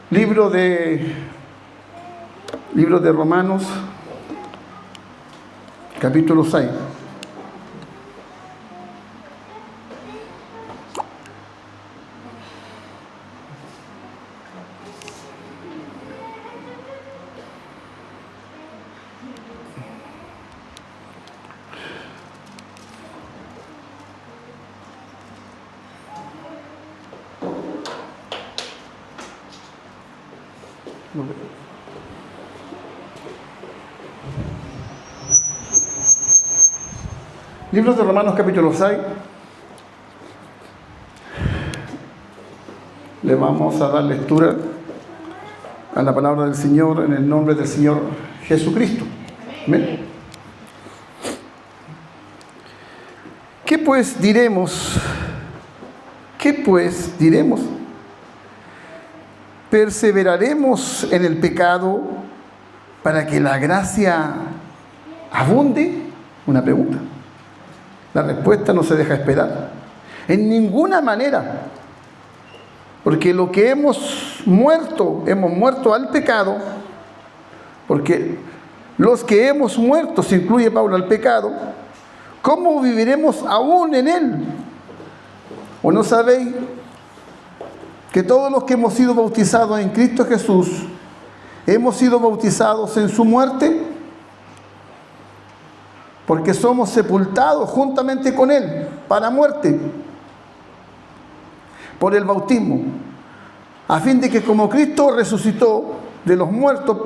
Libro de Romanos, capítulo 6. Libro de Romanos, capítulo 6. Le vamos a dar lectura a la palabra del Señor en el nombre del Señor Jesucristo. Amén. ¿Qué pues diremos? ¿Qué pues diremos? ¿Perseveraremos en el pecado para que la gracia abunde? Una pregunta. La respuesta no se deja esperar. En ninguna manera. Porque lo que hemos muerto al pecado, porque los que hemos muerto, se incluye Pablo, al pecado, ¿cómo viviremos aún en él? ¿O no sabéis que todos los que hemos sido bautizados en Cristo Jesús, hemos sido bautizados en su muerte? Porque somos sepultados juntamente con él para muerte por el bautismo, a fin de que como Cristo resucitó de los muertos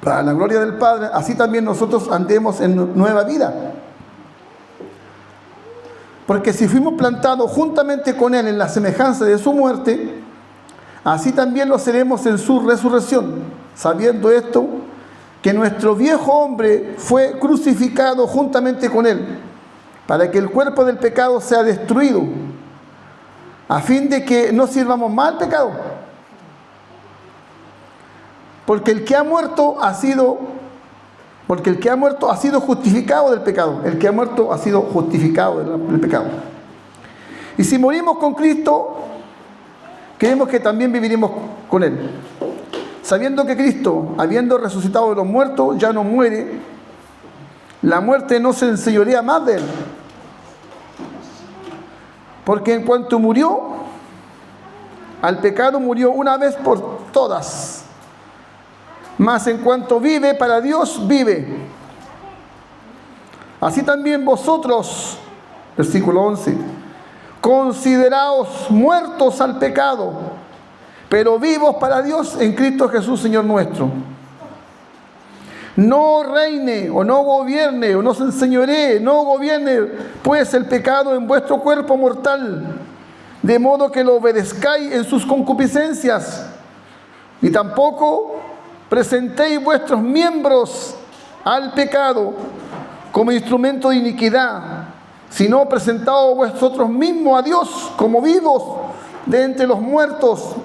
para la gloria del Padre, así también nosotros andemos en nueva vida. Porque si fuimos plantados juntamente con él en la semejanza de su muerte, así también lo seremos en su resurrección, sabiendo esto, que nuestro viejo hombre fue crucificado juntamente con él, para que el cuerpo del pecado sea destruido, a fin de que no sirvamos más al pecado. Porque el que ha muerto ha sido justificado del pecado. El que ha muerto ha sido justificado del pecado. Y si morimos con Cristo, creemos que también viviremos con él. Sabiendo que Cristo, habiendo resucitado de los muertos, ya no muere, la muerte no se enseñorea más de él. Porque en cuanto murió, al pecado murió una vez por todas. Mas en cuanto vive, para Dios vive. Así también vosotros, versículo 11, consideraos muertos al pecado, pero vivos para Dios en Cristo Jesús, Señor nuestro. No reine o no gobierne o no se enseñoree, no gobierne pues el pecado en vuestro cuerpo mortal, de modo que lo obedezcáis en sus concupiscencias, y tampoco presentéis vuestros miembros al pecado como instrumento de iniquidad, sino presentaos vosotros mismos a Dios como vivos de entre los muertos,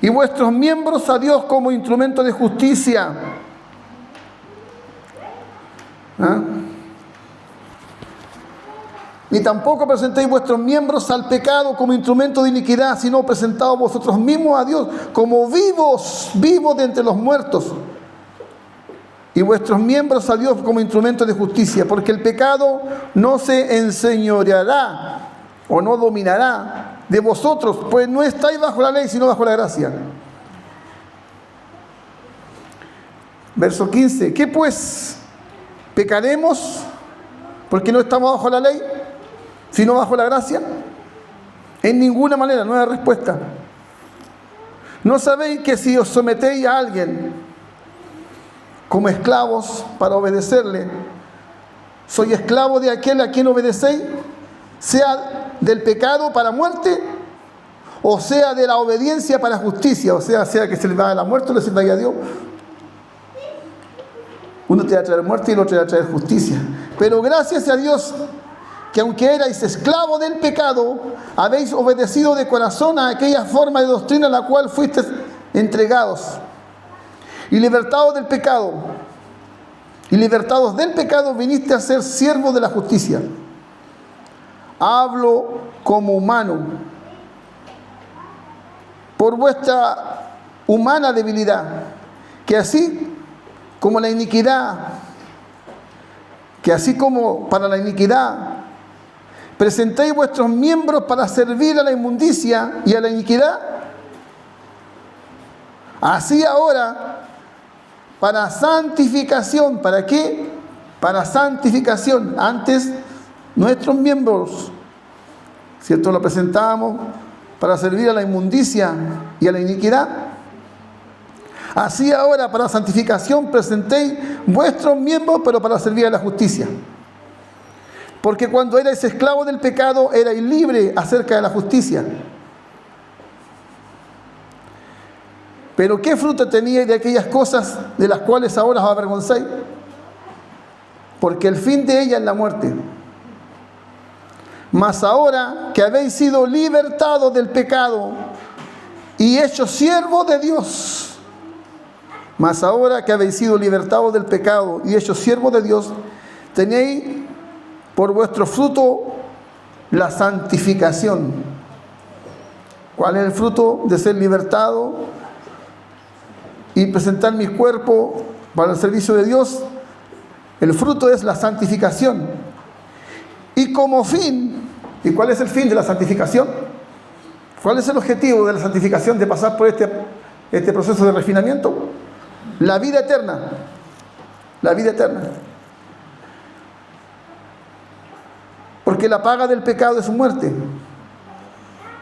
y vuestros miembros a Dios como instrumento de justicia. Ni tampoco presentéis vuestros miembros al pecado como instrumento de iniquidad, sino presentaos vosotros mismos a Dios como vivos de entre los muertos, y vuestros miembros a Dios como instrumento de justicia, porque el pecado no se enseñoreará o no dominará de vosotros, pues no estáis bajo la ley, sino bajo la gracia. Verso 15. ¿Qué pues? ¿Pecaremos porque no estamos bajo la ley, sino bajo la gracia? En ninguna manera, no hay respuesta. ¿No sabéis que si os sometéis a alguien como esclavos para obedecerle, sois esclavos de aquel a quien obedecéis, sea del pecado para muerte, o sea de la obediencia para justicia? O sea que se le va a la muerte o le sirva a Dios. Uno te va a traer muerte y el otro te va a traer justicia. Pero gracias a Dios, que aunque erais esclavos del pecado, habéis obedecido de corazón a aquella forma de doctrina a la cual fuisteis entregados, y libertados del pecado. Y libertados del pecado viniste a ser siervos de la justicia. Hablo como humano, por vuestra humana debilidad, que así como la iniquidad, que así como para la iniquidad presentéis vuestros miembros para servir a la inmundicia y a la iniquidad, así ahora para santificación. ¿Para qué? Para santificación. Antes nuestros miembros, ¿cierto?, lo presentábamos para servir a la inmundicia y a la iniquidad. Así ahora para santificación presentéis vuestros miembros, pero para servir a la justicia. Porque cuando erais esclavos del pecado, erais libres acerca de la justicia. Pero ¿qué fruto teníais de aquellas cosas de las cuales ahora os avergonzáis? Porque el fin de ellas es la muerte. Mas ahora que habéis sido libertados del pecado y hechos siervos de Dios, mas ahora que habéis sido libertados del pecado y hechos siervos de Dios, tenéis por vuestro fruto la santificación. ¿Cuál es el fruto de ser libertado y presentar mi cuerpo para el servicio de Dios? El fruto es la santificación. Y como fin, ¿y cuál es el fin de la santificación? ¿Cuál es el objetivo de la santificación, de pasar por este proceso de refinamiento? La vida eterna. La vida eterna. Porque la paga del pecado es muerte,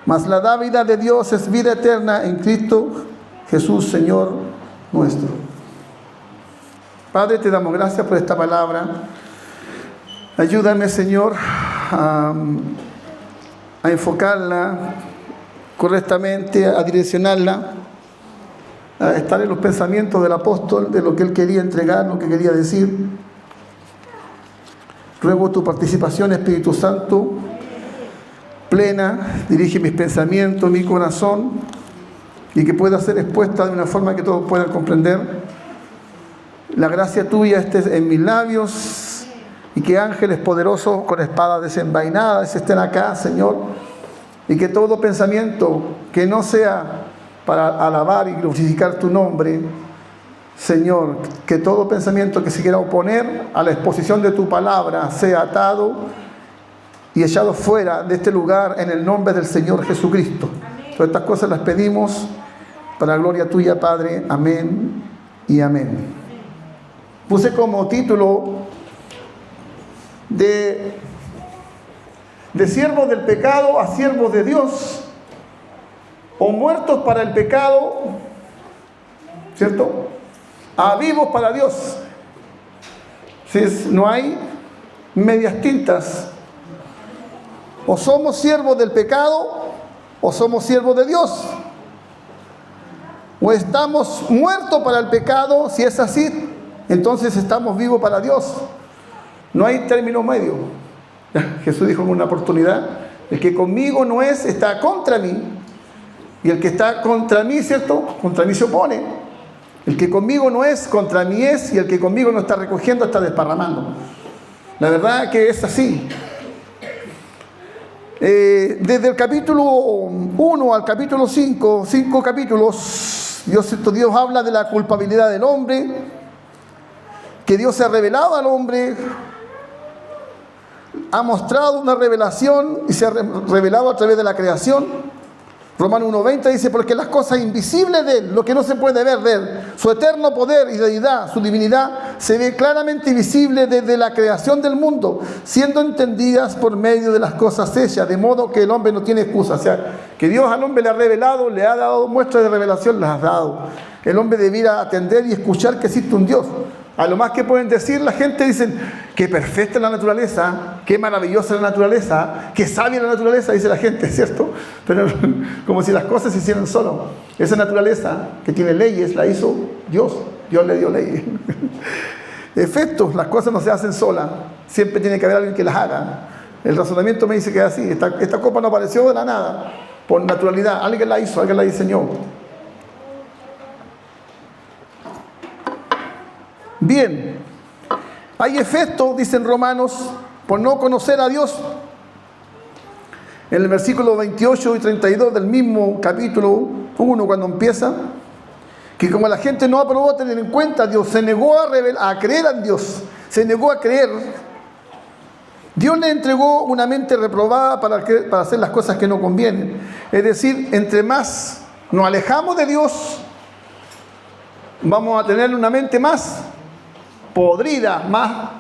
mas la dávida de Dios es vida eterna en Cristo Jesús, Señor nuestro. Padre, te damos gracias por esta palabra. Ayúdame, Señor, a enfocarla correctamente, a direccionarla, a estar en los pensamientos del apóstol, de lo que él quería entregar, lo que quería decir. Ruego tu participación, Espíritu Santo, plena, dirige mis pensamientos, mi corazón, y que pueda ser expuesta de una forma que todos puedan comprender. La gracia tuya esté en mis labios, y que ángeles poderosos con espadas desenvainadas estén acá, Señor, y que todo pensamiento que no sea para alabar y glorificar tu nombre, Señor, que todo pensamiento que se quiera oponer a la exposición de tu palabra sea atado y echado fuera de este lugar en el nombre del Señor Jesucristo. Todas estas cosas las pedimos para la gloria tuya, Padre. Amén y amén. Puse como título de siervos del pecado a siervos de Dios, o muertos para el pecado, ¿cierto?, a vivos para Dios. No hay medias tintas. O somos siervos del pecado o somos siervos de Dios. O estamos muertos para el pecado. Si es así, entonces estamos vivos para Dios. No hay término medio. Jesús dijo en una oportunidad: el que conmigo no es, está contra mí. Y el que está contra mí, ¿cierto?, contra mí se opone. El que conmigo no es, contra mí es, y el que conmigo no está recogiendo, está desparramando. La verdad que es así. Desde el capítulo 1 al capítulo 5, 5 capítulos, Dios habla de la culpabilidad del hombre, que Dios se ha revelado al hombre, ha mostrado una revelación y se ha revelado a través de la creación. Romanos 1:20 dice: porque las cosas invisibles de Él, lo que no se puede ver de Él, su eterno poder y deidad, su divinidad, se ve claramente visible desde la creación del mundo, siendo entendidas por medio de las cosas hechas, de modo que el hombre no tiene excusa. O sea, que Dios al hombre le ha revelado, le ha dado muestras de revelación, las ha dado. El hombre debiera atender y escuchar que existe un Dios. A lo más que pueden decir la gente, dicen: qué perfecta es la naturaleza, qué maravillosa es la naturaleza, qué sabia es la naturaleza, dice la gente, ¿cierto? Pero como si las cosas se hicieran solo. Esa naturaleza que tiene leyes la hizo Dios. Dios le dio leyes. Efectos, las cosas no se hacen solas. Siempre tiene que haber alguien que las haga. El razonamiento me dice que es así. Esta copa no apareció de la nada, por naturalidad. Alguien la hizo, alguien la diseñó. Bien, hay efectos, dicen Romanos, por no conocer a Dios. En el versículo 28 y 32 del mismo capítulo 1, cuando empieza, que como la gente no aprobó tener en cuenta a Dios, se negó a creer en Dios, se negó a creer, Dios le entregó una mente reprobada para hacer las cosas que no convienen. Es decir, entre más nos alejamos de Dios, vamos a tener una mente más podrida, más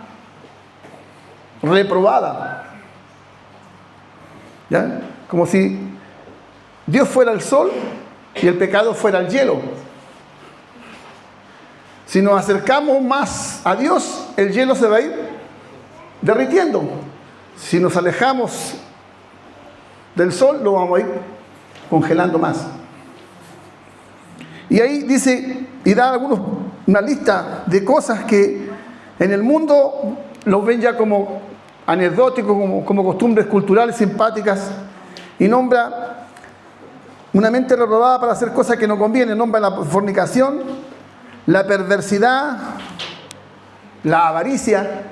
reprobada. ¿Ya? Como si Dios fuera el sol y el pecado fuera el hielo. Si nos acercamos más a Dios, el hielo se va a ir derritiendo. Si nos alejamos del sol, lo vamos a ir congelando más. Y ahí dice, y da una lista de cosas que en el mundo los ven ya como anecdóticos, como costumbres culturales simpáticas, y nombra una mente reprobada para hacer cosas que no convienen. Nombra la fornicación, la perversidad, la avaricia.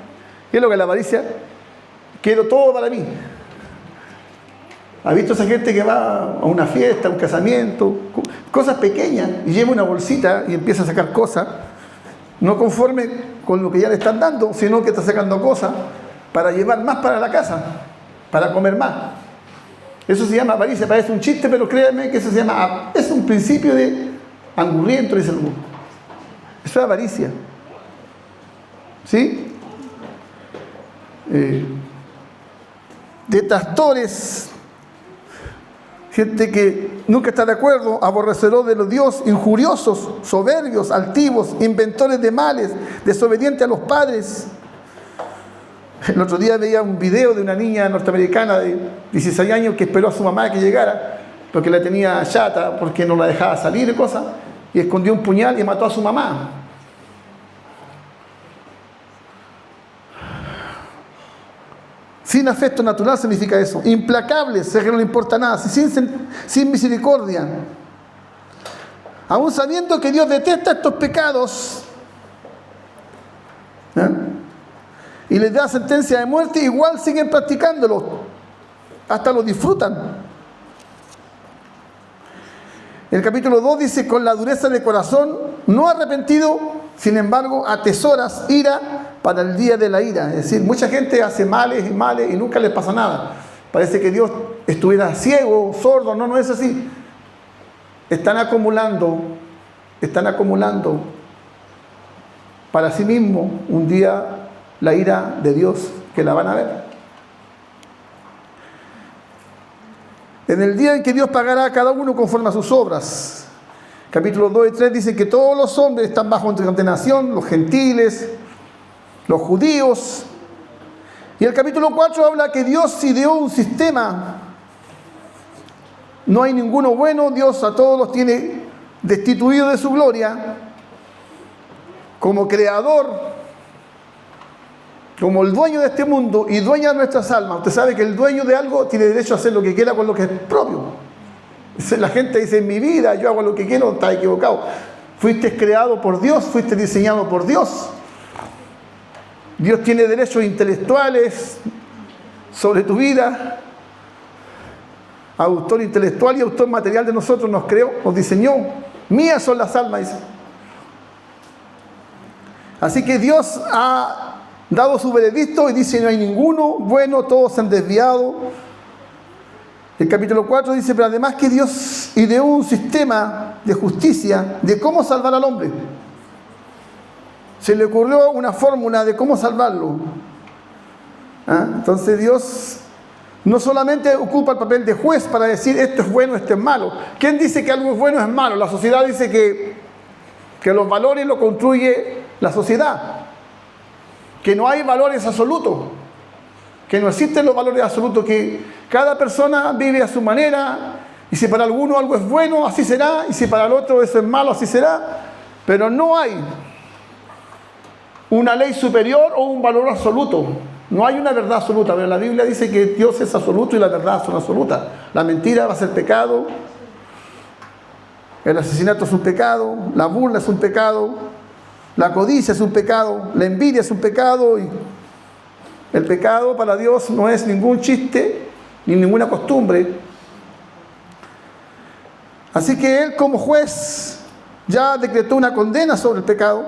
¿Qué es lo que es la avaricia? Quiero todo para mí. ¿Has visto esa gente que va a una fiesta, a un casamiento, cosas pequeñas, y lleva una bolsita y empieza a sacar cosas, no conforme con lo que ya le están dando, sino que está sacando cosas para llevar más para la casa, para comer más? Eso se llama avaricia. Parece un chiste, pero créanme que eso se llama, es un principio de angurriento, dice el mundo. Eso es avaricia. ¿Sí? Detractores, gente que nunca está de acuerdo, aborrecedor de los Dios, injuriosos, soberbios, altivos, inventores de males, desobedientes a los padres. El otro día veía un video de una niña norteamericana de 16 años que esperó a su mamá que llegara porque la tenía chata, porque no la dejaba salir y cosas, y escondió un puñal y mató a su mamá. Sin afecto natural significa eso. Implacables, que no le importa nada, sin misericordia. Aún sabiendo que Dios detesta estos pecados, y les da sentencia de muerte, igual siguen practicándolo, hasta lo disfrutan. El capítulo 2 dice, con la dureza de corazón, no arrepentido, sin embargo, atesoras ira para el día de la ira. Es decir, mucha gente hace males y nunca les pasa nada. Parece que Dios estuviera ciego, sordo. No es así. Están acumulando para sí mismos un día la ira de Dios, que la van a ver. En el día en que Dios pagará a cada uno conforme a sus obras. Capítulos 2 y 3 dice que todos los hombres están bajo condenación, los gentiles, los judíos. Y el capítulo 4 habla que Dios ideó un sistema. No hay ninguno bueno, Dios a todos los tiene destituidos de su gloria. Como creador, como el dueño de este mundo y dueño de nuestras almas. Usted sabe que el dueño de algo tiene derecho a hacer lo que quiera con lo que es propio. La gente dice, en mi vida yo hago lo que quiero. Está equivocado. Fuiste creado por Dios, fuiste diseñado por Dios. Dios tiene derechos intelectuales sobre tu vida. Autor intelectual y autor material de nosotros, nos creó, nos diseñó. Mías son las almas, dice. Así que Dios ha dado su veredicto y dice, no hay ninguno bueno, todos se han desviado. El capítulo 4 dice, pero además que Dios ideó un sistema de justicia de cómo salvar al hombre. Se le ocurrió una fórmula de cómo salvarlo. Entonces Dios no solamente ocupa el papel de juez para decir esto es bueno, esto es malo. ¿Quién dice que algo es bueno o es malo? La sociedad dice que los valores los construye la sociedad. Que no hay valores absolutos. Que no existen los valores absolutos. Que cada persona vive a su manera. Y si para alguno algo es bueno, así será. Y si para el otro eso es malo, así será. Pero no hay una ley superior o un valor absoluto. No hay una verdad absoluta. Pero la Biblia dice que Dios es absoluto y la verdad son absolutas. La mentira va a ser pecado. El asesinato es un pecado. La burla es un pecado. La codicia es un pecado. La envidia es un pecado. Y el pecado para Dios no es ningún chiste ni ninguna costumbre. Así que Él, como juez, ya decretó una condena sobre el pecado.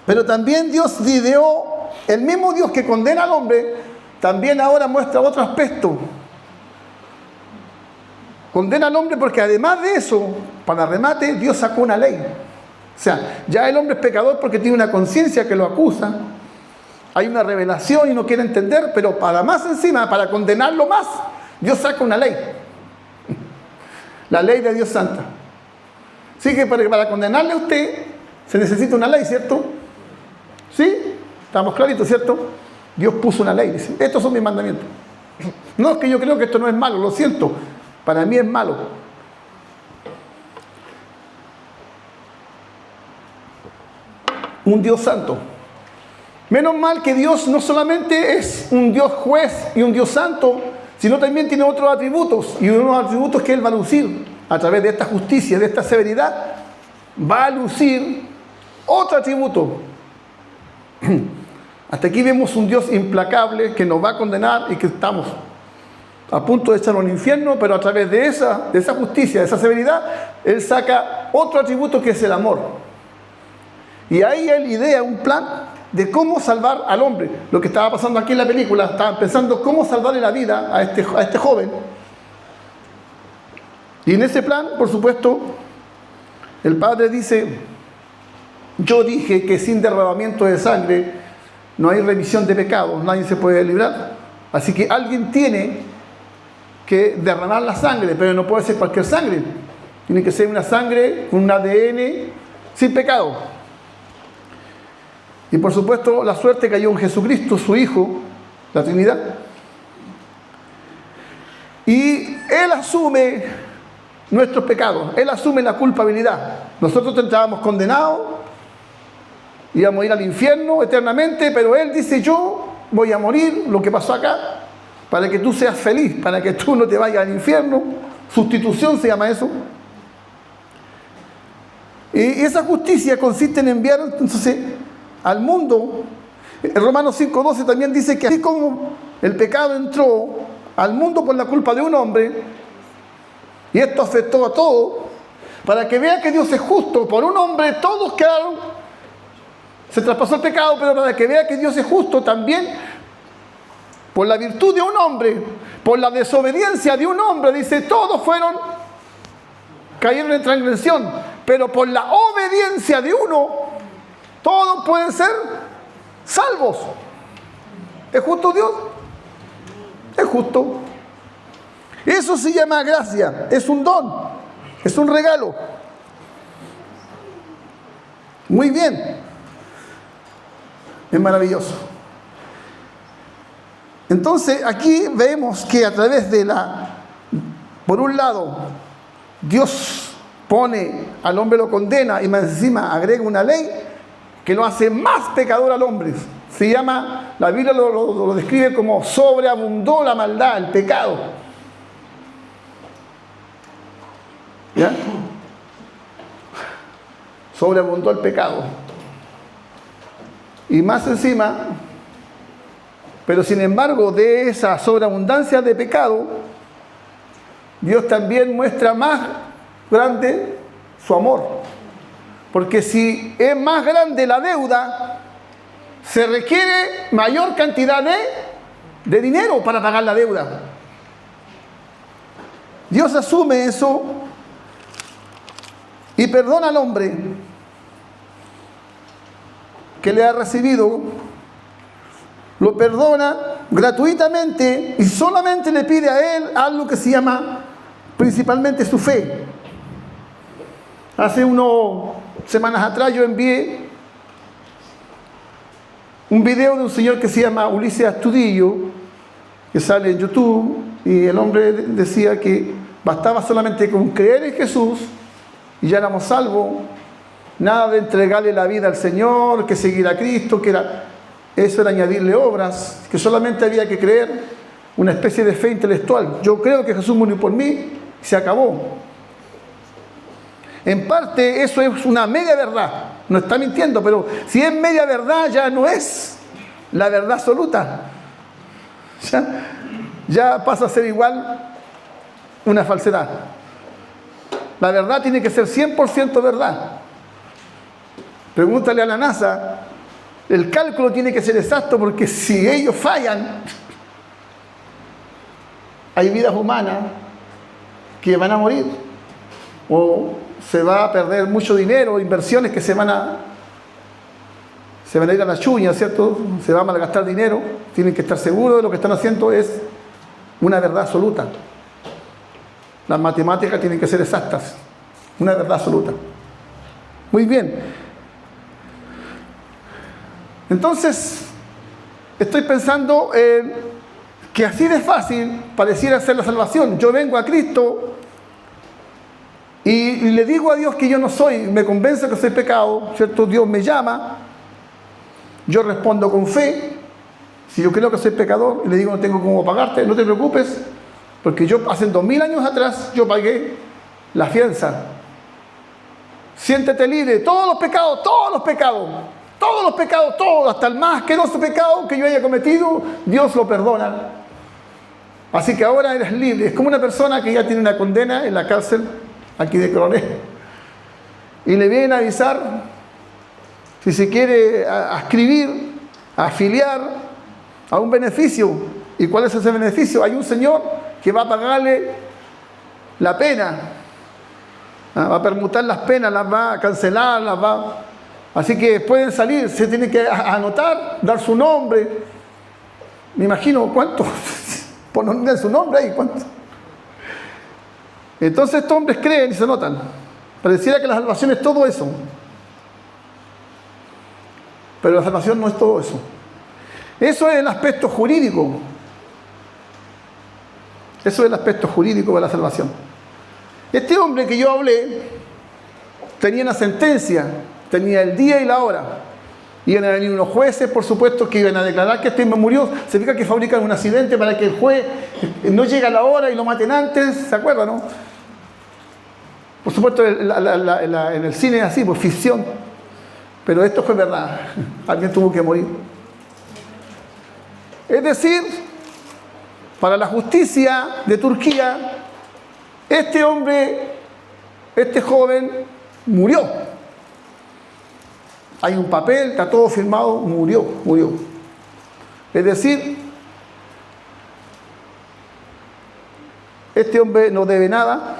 Pero también Dios ideó, el mismo Dios que condena al hombre, también ahora muestra otro aspecto. Condena al hombre porque además de eso, para remate, Dios sacó una ley. O sea, ya el hombre es pecador porque tiene una conciencia que lo acusa. Hay una revelación y no quiere entender, pero para más encima, para condenarlo más, Dios saca una ley. La ley de Dios Santa. Así que para condenarle a usted se necesita una ley, ¿cierto? ¿Sí? Estamos claritos, ¿cierto? Dios puso una ley, dice, estos son mis mandamientos. No es que yo creo que esto no es malo, lo siento, para mí es malo. Un Dios santo. Menos mal que Dios no solamente es un Dios juez y un Dios santo, sino también tiene otros atributos, y unos atributos que Él va a lucir a través de esta justicia, de esta severidad, va a lucir otro atributo. Hasta aquí vemos un Dios implacable que nos va a condenar y que estamos a punto de echarlo al infierno, pero a través de esa justicia, de esa severidad, Él saca otro atributo que es el amor. Y ahí Él idea un plan de cómo salvar al hombre. Lo que estaba pasando aquí en la película, estaban pensando cómo salvarle la vida a este joven. Y en ese plan, por supuesto, el Padre dice, yo dije que sin derramamiento de sangre no hay remisión de pecados, nadie se puede librar. Así que alguien tiene que derramar la sangre, pero no puede ser cualquier sangre. Tiene que ser una sangre con un ADN sin pecado. Y por supuesto la suerte cayó en Jesucristo, su Hijo, la Trinidad. Y Él asume nuestros pecados, Él asume la culpabilidad. Nosotros estábamos condenados, íbamos a ir al infierno eternamente, pero Él dice, yo voy a morir, lo que pasó acá, para que tú seas feliz, para que tú no te vayas al infierno. Sustitución se llama eso. Y esa justicia consiste en enviar entonces al mundo. Romanos 5:12 también dice que así como el pecado entró al mundo por la culpa de un hombre, y esto afectó a todos, para que vean que Dios es justo, por un hombre todos quedaron, se traspasó el pecado, pero para que vean que Dios es justo también, por la virtud de un hombre, por la desobediencia de un hombre, dice, todos cayeron en transgresión, pero por la obediencia de uno, todos pueden ser salvos. ¿Es justo Dios? Es justo. Eso se llama gracia, es un don, es un regalo. Muy bien. Es maravilloso. Entonces aquí vemos que a través de por un lado, Dios pone al hombre, lo condena y más encima agrega una ley que lo hace más pecador al hombre. Se llama, la Biblia lo describe como sobreabundó la maldad, el pecado. ¿Ya? Sobreabundó el pecado. Y más encima, pero sin embargo, de esa sobreabundancia de pecado, Dios también muestra más grande su amor. Porque si es más grande la deuda, se requiere mayor cantidad de dinero para pagar la deuda. Dios asume eso y perdona al hombre que le ha recibido, lo perdona gratuitamente y solamente le pide a él algo que se llama principalmente su fe. Hace unas semanas atrás yo envié un video de un señor que se llama Ulises Astudillo, que sale en YouTube, y el hombre decía que bastaba solamente con creer en Jesús y ya éramos salvos. Nada de entregarle la vida al Señor, que seguir a Cristo, eso era añadirle obras, que solamente había que creer, una especie de fe intelectual. Yo creo que Jesús murió por mí y se acabó. En parte eso es una media verdad, no está mintiendo, pero si es media verdad ya no es la verdad absoluta. ya pasa a ser igual una falsedad. La verdad tiene que ser 100% verdad. Pregúntale a la NASA, el cálculo tiene que ser exacto, porque si ellos fallan, hay vidas humanas que van a morir, o se va a perder mucho dinero, inversiones que se van a ir a la chuña, ¿cierto? Se va a malgastar dinero. Tienen que estar seguros de lo que están haciendo es una verdad absoluta. Las matemáticas tienen que ser exactas, una verdad absoluta. Muy bien. Entonces, estoy pensando que así de fácil pareciera ser la salvación. Yo vengo a Cristo y le digo a Dios que yo no soy, me convence que soy pecado, ¿cierto? Dios me llama, yo respondo con fe. Si yo creo que soy pecador y le digo no tengo cómo pagarte, no te preocupes, porque yo hace 2000 años atrás yo pagué la fianza. Siéntete libre, todos los pecados, hasta el más asqueroso pecado que yo haya cometido, Dios lo perdona. Así que ahora eres libre. Es como una persona que ya tiene una condena en la cárcel aquí de Coronel y le vienen a avisar si se quiere ascribir, afiliar a un beneficio. ¿Y cuál es ese beneficio? Hay un señor que va a pagarle la pena, va a permutar las penas, las va a cancelar, así que pueden salir, se tiene que anotar, dar su nombre. Me imagino cuánto, poner su nombre ahí, cuánto. Entonces estos hombres creen y se anotan. Pareciera que la salvación es todo eso. Pero la salvación no es todo eso. Eso es el aspecto jurídico. Eso es el aspecto jurídico de la salvación. Este hombre que yo hablé tenía una sentencia, tenía el día y la hora. Iban a venir unos jueces, por supuesto, que iban a declarar que este hombre murió. Significa que fabrican un accidente para que el juez no llegue a la hora y lo maten antes. ¿Se acuerdan, no? Por supuesto, en el cine es así, pues ficción. Pero esto fue verdad. Alguien tuvo que morir. Es decir, para la justicia de Turquía, este hombre, este joven, murió. Hay un papel, está todo firmado, murió. Es decir, este hombre no debe nada,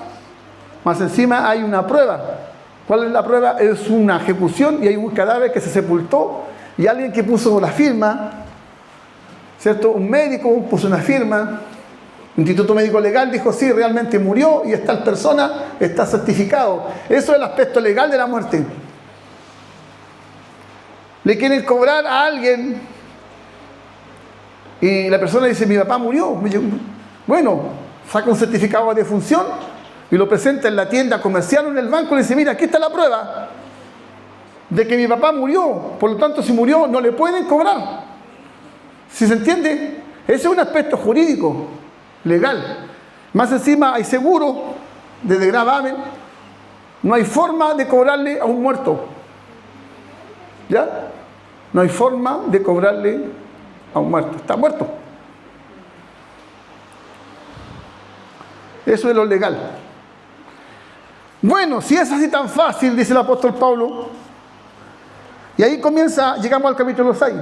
más encima hay una prueba. ¿Cuál es la prueba? Es una ejecución y hay un cadáver que se sepultó y alguien que puso la firma, ¿cierto? Un médico puso una firma, un instituto médico legal dijo sí, realmente murió y esta persona está certificado. Eso es el aspecto legal de la muerte. Le quieren cobrar a alguien y la persona dice mi papá murió. Bueno, saca un certificado de defunción y lo presenta en la tienda comercial o en el banco y le dice mira, aquí está la prueba de que mi papá murió, por lo tanto si murió no le pueden cobrar. ¿Sí se entiende? Ese es un aspecto jurídico, legal. Más encima hay seguro de gravamen. No hay forma de cobrarle a un muerto. ¿Ya? No hay forma de cobrarle a un muerto. Está muerto. Eso es lo legal. Bueno, si es así tan fácil, dice el apóstol Pablo, y ahí llegamos al capítulo 6.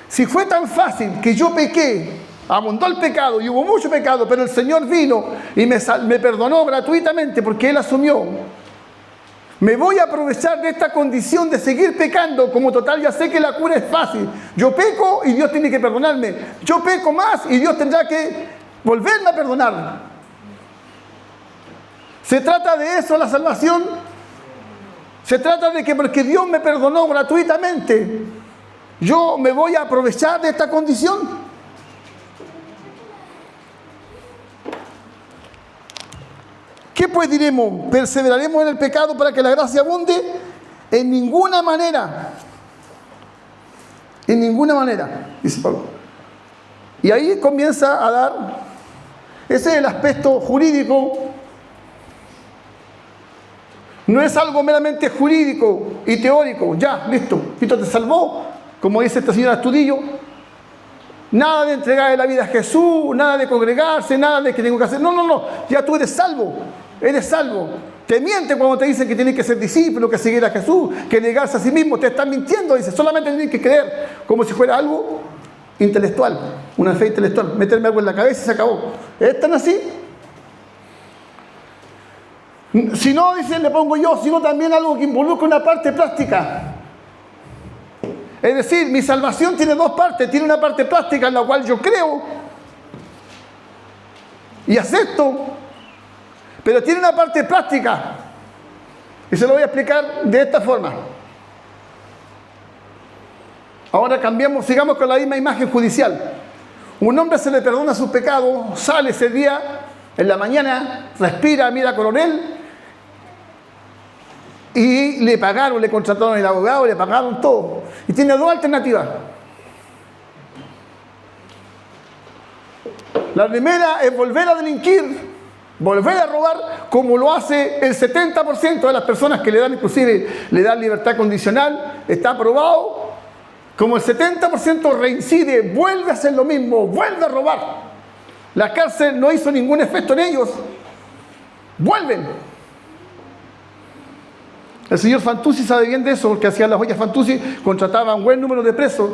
Si fue tan fácil que yo pequé, abundó el pecado y hubo mucho pecado, pero el Señor vino y me perdonó gratuitamente porque Él asumió. Me voy a aprovechar de esta condición de seguir pecando, como total ya sé que la cura es fácil. Yo peco y Dios tiene que perdonarme. Yo peco más y Dios tendrá que volverme a perdonar. ¿Se trata de eso la salvación? Se trata de que porque Dios me perdonó gratuitamente, yo me voy a aprovechar de esta condición. ¿Qué pues diremos? ¿Perseveraremos en el pecado para que la gracia abunde? En ninguna manera. En ninguna manera, dice Pablo. Y ahí comienza a dar, ese es el aspecto jurídico. No es algo meramente jurídico y teórico. Ya, listo, Cristo te salvó, como dice esta señora Astudillo. Nada de entregarle la vida a Jesús, nada de congregarse, nada de que tengo que hacer. No, no, no. Ya tú eres salvo. Eres salvo. Te mienten cuando te dicen que tienes que ser discípulo, que seguir a Jesús, que negarse a sí mismo. Te están mintiendo. Dice, solamente tienes que creer como si fuera algo intelectual. Una fe intelectual. Meterme algo en la cabeza y se acabó. ¿Es tan así? Si no, dice, le pongo yo, sino también algo que involucra una parte práctica. Es decir, mi salvación tiene dos partes. Tiene una parte práctica en la cual yo creo y acepto, pero tiene una parte práctica. Y se lo voy a explicar de esta forma. Ahora cambiamos, sigamos con la misma imagen judicial. Un hombre se le perdona sus pecados, sale ese día en la mañana, respira, mira al coronel, y le pagaron, le contrataron el abogado, le pagaron todo. Y tiene dos alternativas. La primera es volver a delinquir, volver a robar, como lo hace el 70% de las personas que le dan, inclusive, le dan libertad condicional. Está probado, como el 70% reincide, vuelve a hacer lo mismo, vuelve a robar. La cárcel no hizo ningún efecto en ellos. Vuelven. El señor Fantuzzi sabe bien de eso, porque hacía las ollas Fantuzzi, contrataba un buen número de presos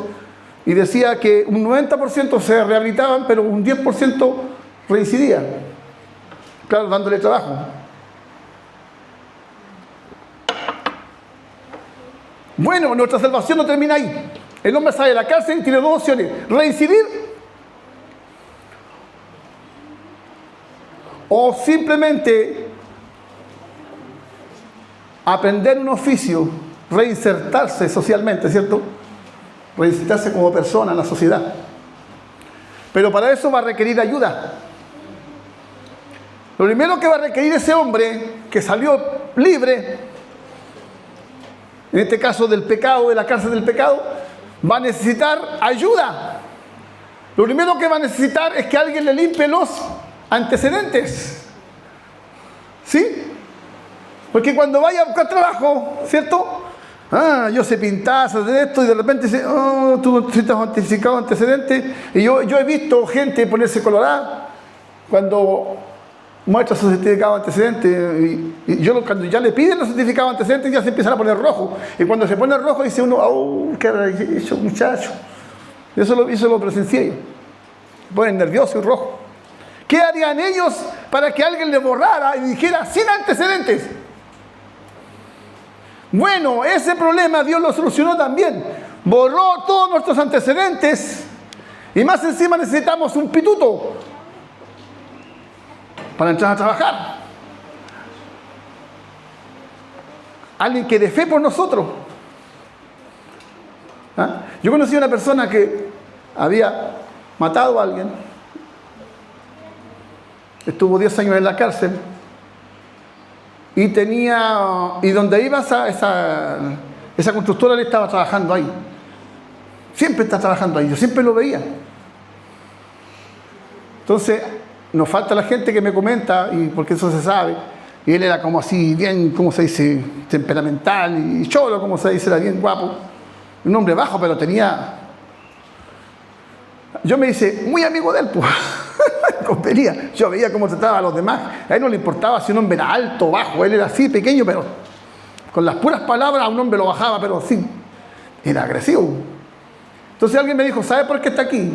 y decía que un 90% se rehabilitaban, pero un 10% reincidía. Claro, dándole trabajo. Bueno, nuestra salvación no termina ahí. El hombre sale de la cárcel y tiene dos opciones: reincidir o simplemente aprender un oficio, reinsertarse socialmente, ¿cierto? Reinsertarse como persona en la sociedad. Pero para eso va a requerir ayuda. Lo primero que va a requerir ese hombre que salió libre, en este caso del pecado, de la cárcel del pecado, va a necesitar ayuda. Lo primero que va a necesitar es que alguien le limpie los antecedentes. ¿Sí? Porque cuando vaya a buscar trabajo, ¿cierto? Yo sé pintar, sé de esto, y de repente dice, tú necesitas un certificado de antecedentes. Y yo he visto gente ponerse colorada cuando muestra su certificado de antecedentes. Y yo, cuando ya le piden los certificados de antecedentes, ya se empiezan a poner rojo. Y cuando se pone rojo, dice uno, ¿qué ha hecho, muchacho? Eso lo presencié yo. Se ponen nerviosos y rojos. ¿Qué harían ellos para que alguien le borrara y dijera sin antecedentes? Bueno, ese problema Dios lo solucionó también. Borró todos nuestros antecedentes y más encima necesitamos un pituto para entrar a trabajar. Alguien que dé fe por nosotros. Yo conocí a una persona que había matado a alguien. Estuvo 10 años en la cárcel. Y donde iba esa constructora, él estaba trabajando ahí. Siempre está trabajando ahí, yo siempre lo veía. Entonces, nos falta la gente que me comenta, y porque eso se sabe, y él era como así, bien, ¿cómo se dice?, temperamental, y cholo, como se dice, era bien guapo. Un hombre bajo, pero tenía... Yo me hice muy amigo de él, pues. Convenía. Yo veía cómo trataba a los demás. A él no le importaba si un hombre era alto o bajo. Él era así, pequeño, pero con las puras palabras a un hombre lo bajaba, pero sí, era agresivo. Entonces alguien me dijo, ¿sabe por qué está aquí?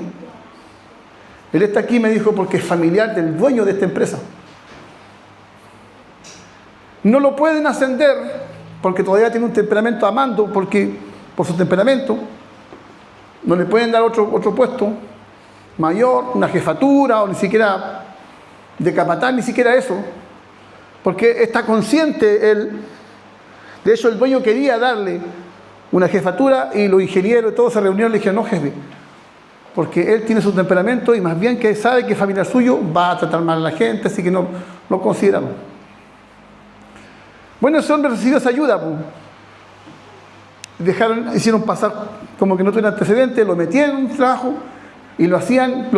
Él está aquí, me dijo, porque es familiar del dueño de esta empresa. No lo pueden ascender porque todavía tiene un temperamento amando, porque por su temperamento no le pueden dar otro puesto mayor, una jefatura, o ni siquiera de capataz, ni siquiera eso, porque está consciente él. De hecho, el dueño quería darle una jefatura y los ingenieros y todos se reunieron y le dijeron, no, jefe, porque él tiene su temperamento y más bien que sabe que familiar suyo va a tratar mal a la gente, así que no lo consideramos. Bueno, ese hombre recibió esa ayuda, pues. Hicieron pasar como que no tenía antecedentes, lo metían en un trabajo y lo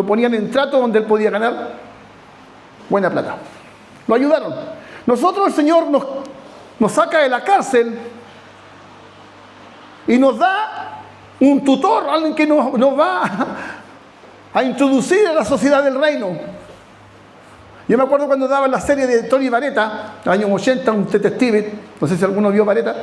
ponían en trato donde él podía ganar buena plata. Lo ayudaron. Nosotros, el Señor nos saca de la cárcel y nos da un tutor, alguien que nos va a introducir a la sociedad del reino. Yo me acuerdo cuando daba la serie de Tony Vareta, en los años 80, un detective, no sé si alguno vio Vareta.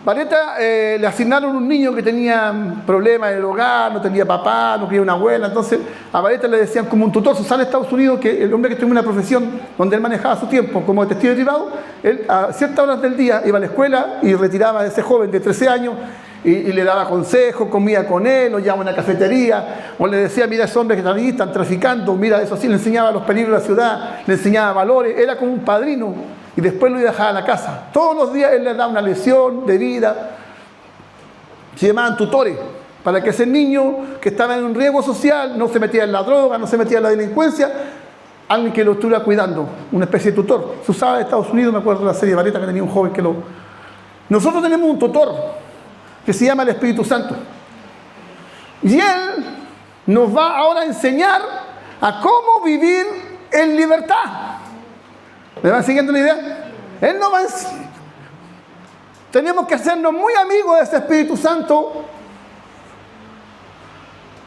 Vareta le asignaron un niño que tenía problemas en el hogar, no tenía papá, no quería una abuela, entonces a Vareta le decían como un tutor social en Estados Unidos, que el hombre que tenía una profesión donde él manejaba su tiempo como detective privado, él a ciertas horas del día iba a la escuela y retiraba a ese joven de 13 años y le daba consejos, comía con él, lo llevaba a una cafetería, o le decía, mira, esos hombres que están traficando, mira eso así, le enseñaba los peligros de la ciudad, le enseñaba valores, era como un padrino. Y después lo iba a dejar a la casa. Todos los días él le daba una lección de vida. Se llamaban tutores, para que ese niño que estaba en un riesgo social no se metía en la droga, no se metía en la delincuencia, alguien que lo estuviera cuidando, una especie de tutor. Se usaba en Estados Unidos, me acuerdo de la serie Vareta, que tenía un joven que lo... Nosotros tenemos un tutor que se llama el Espíritu Santo. Y él nos va ahora a enseñar a cómo vivir en libertad. ¿Me van siguiendo la idea? Él no va a... Tenemos que hacernos muy amigos de ese Espíritu Santo.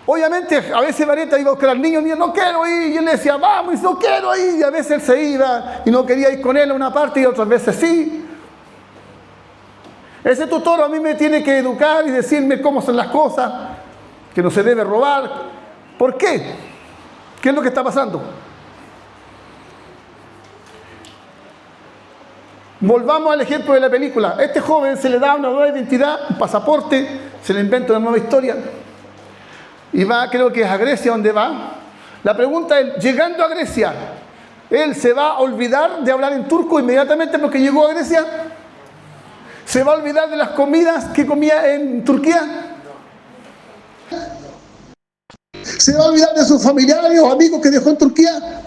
Obviamente, a veces Vareta iba a buscar al niño, y no quiero ir, y él le decía, vamos, no quiero ir, y a veces él se iba, y no quería ir con él a una parte, y otras veces sí. Ese tutor a mí me tiene que educar y decirme cómo son las cosas, que no se debe robar. ¿Por qué? ¿Qué es lo que está pasando? Volvamos al ejemplo de la película. A este joven se le da una nueva identidad, un pasaporte, se le inventa una nueva historia. Y va, creo que es a Grecia donde va. La pregunta es, llegando a Grecia, ¿él se va a olvidar de hablar en turco inmediatamente porque llegó a Grecia? ¿Se va a olvidar de las comidas que comía en Turquía? ¿Se va a olvidar de sus familiares o amigos que dejó en Turquía?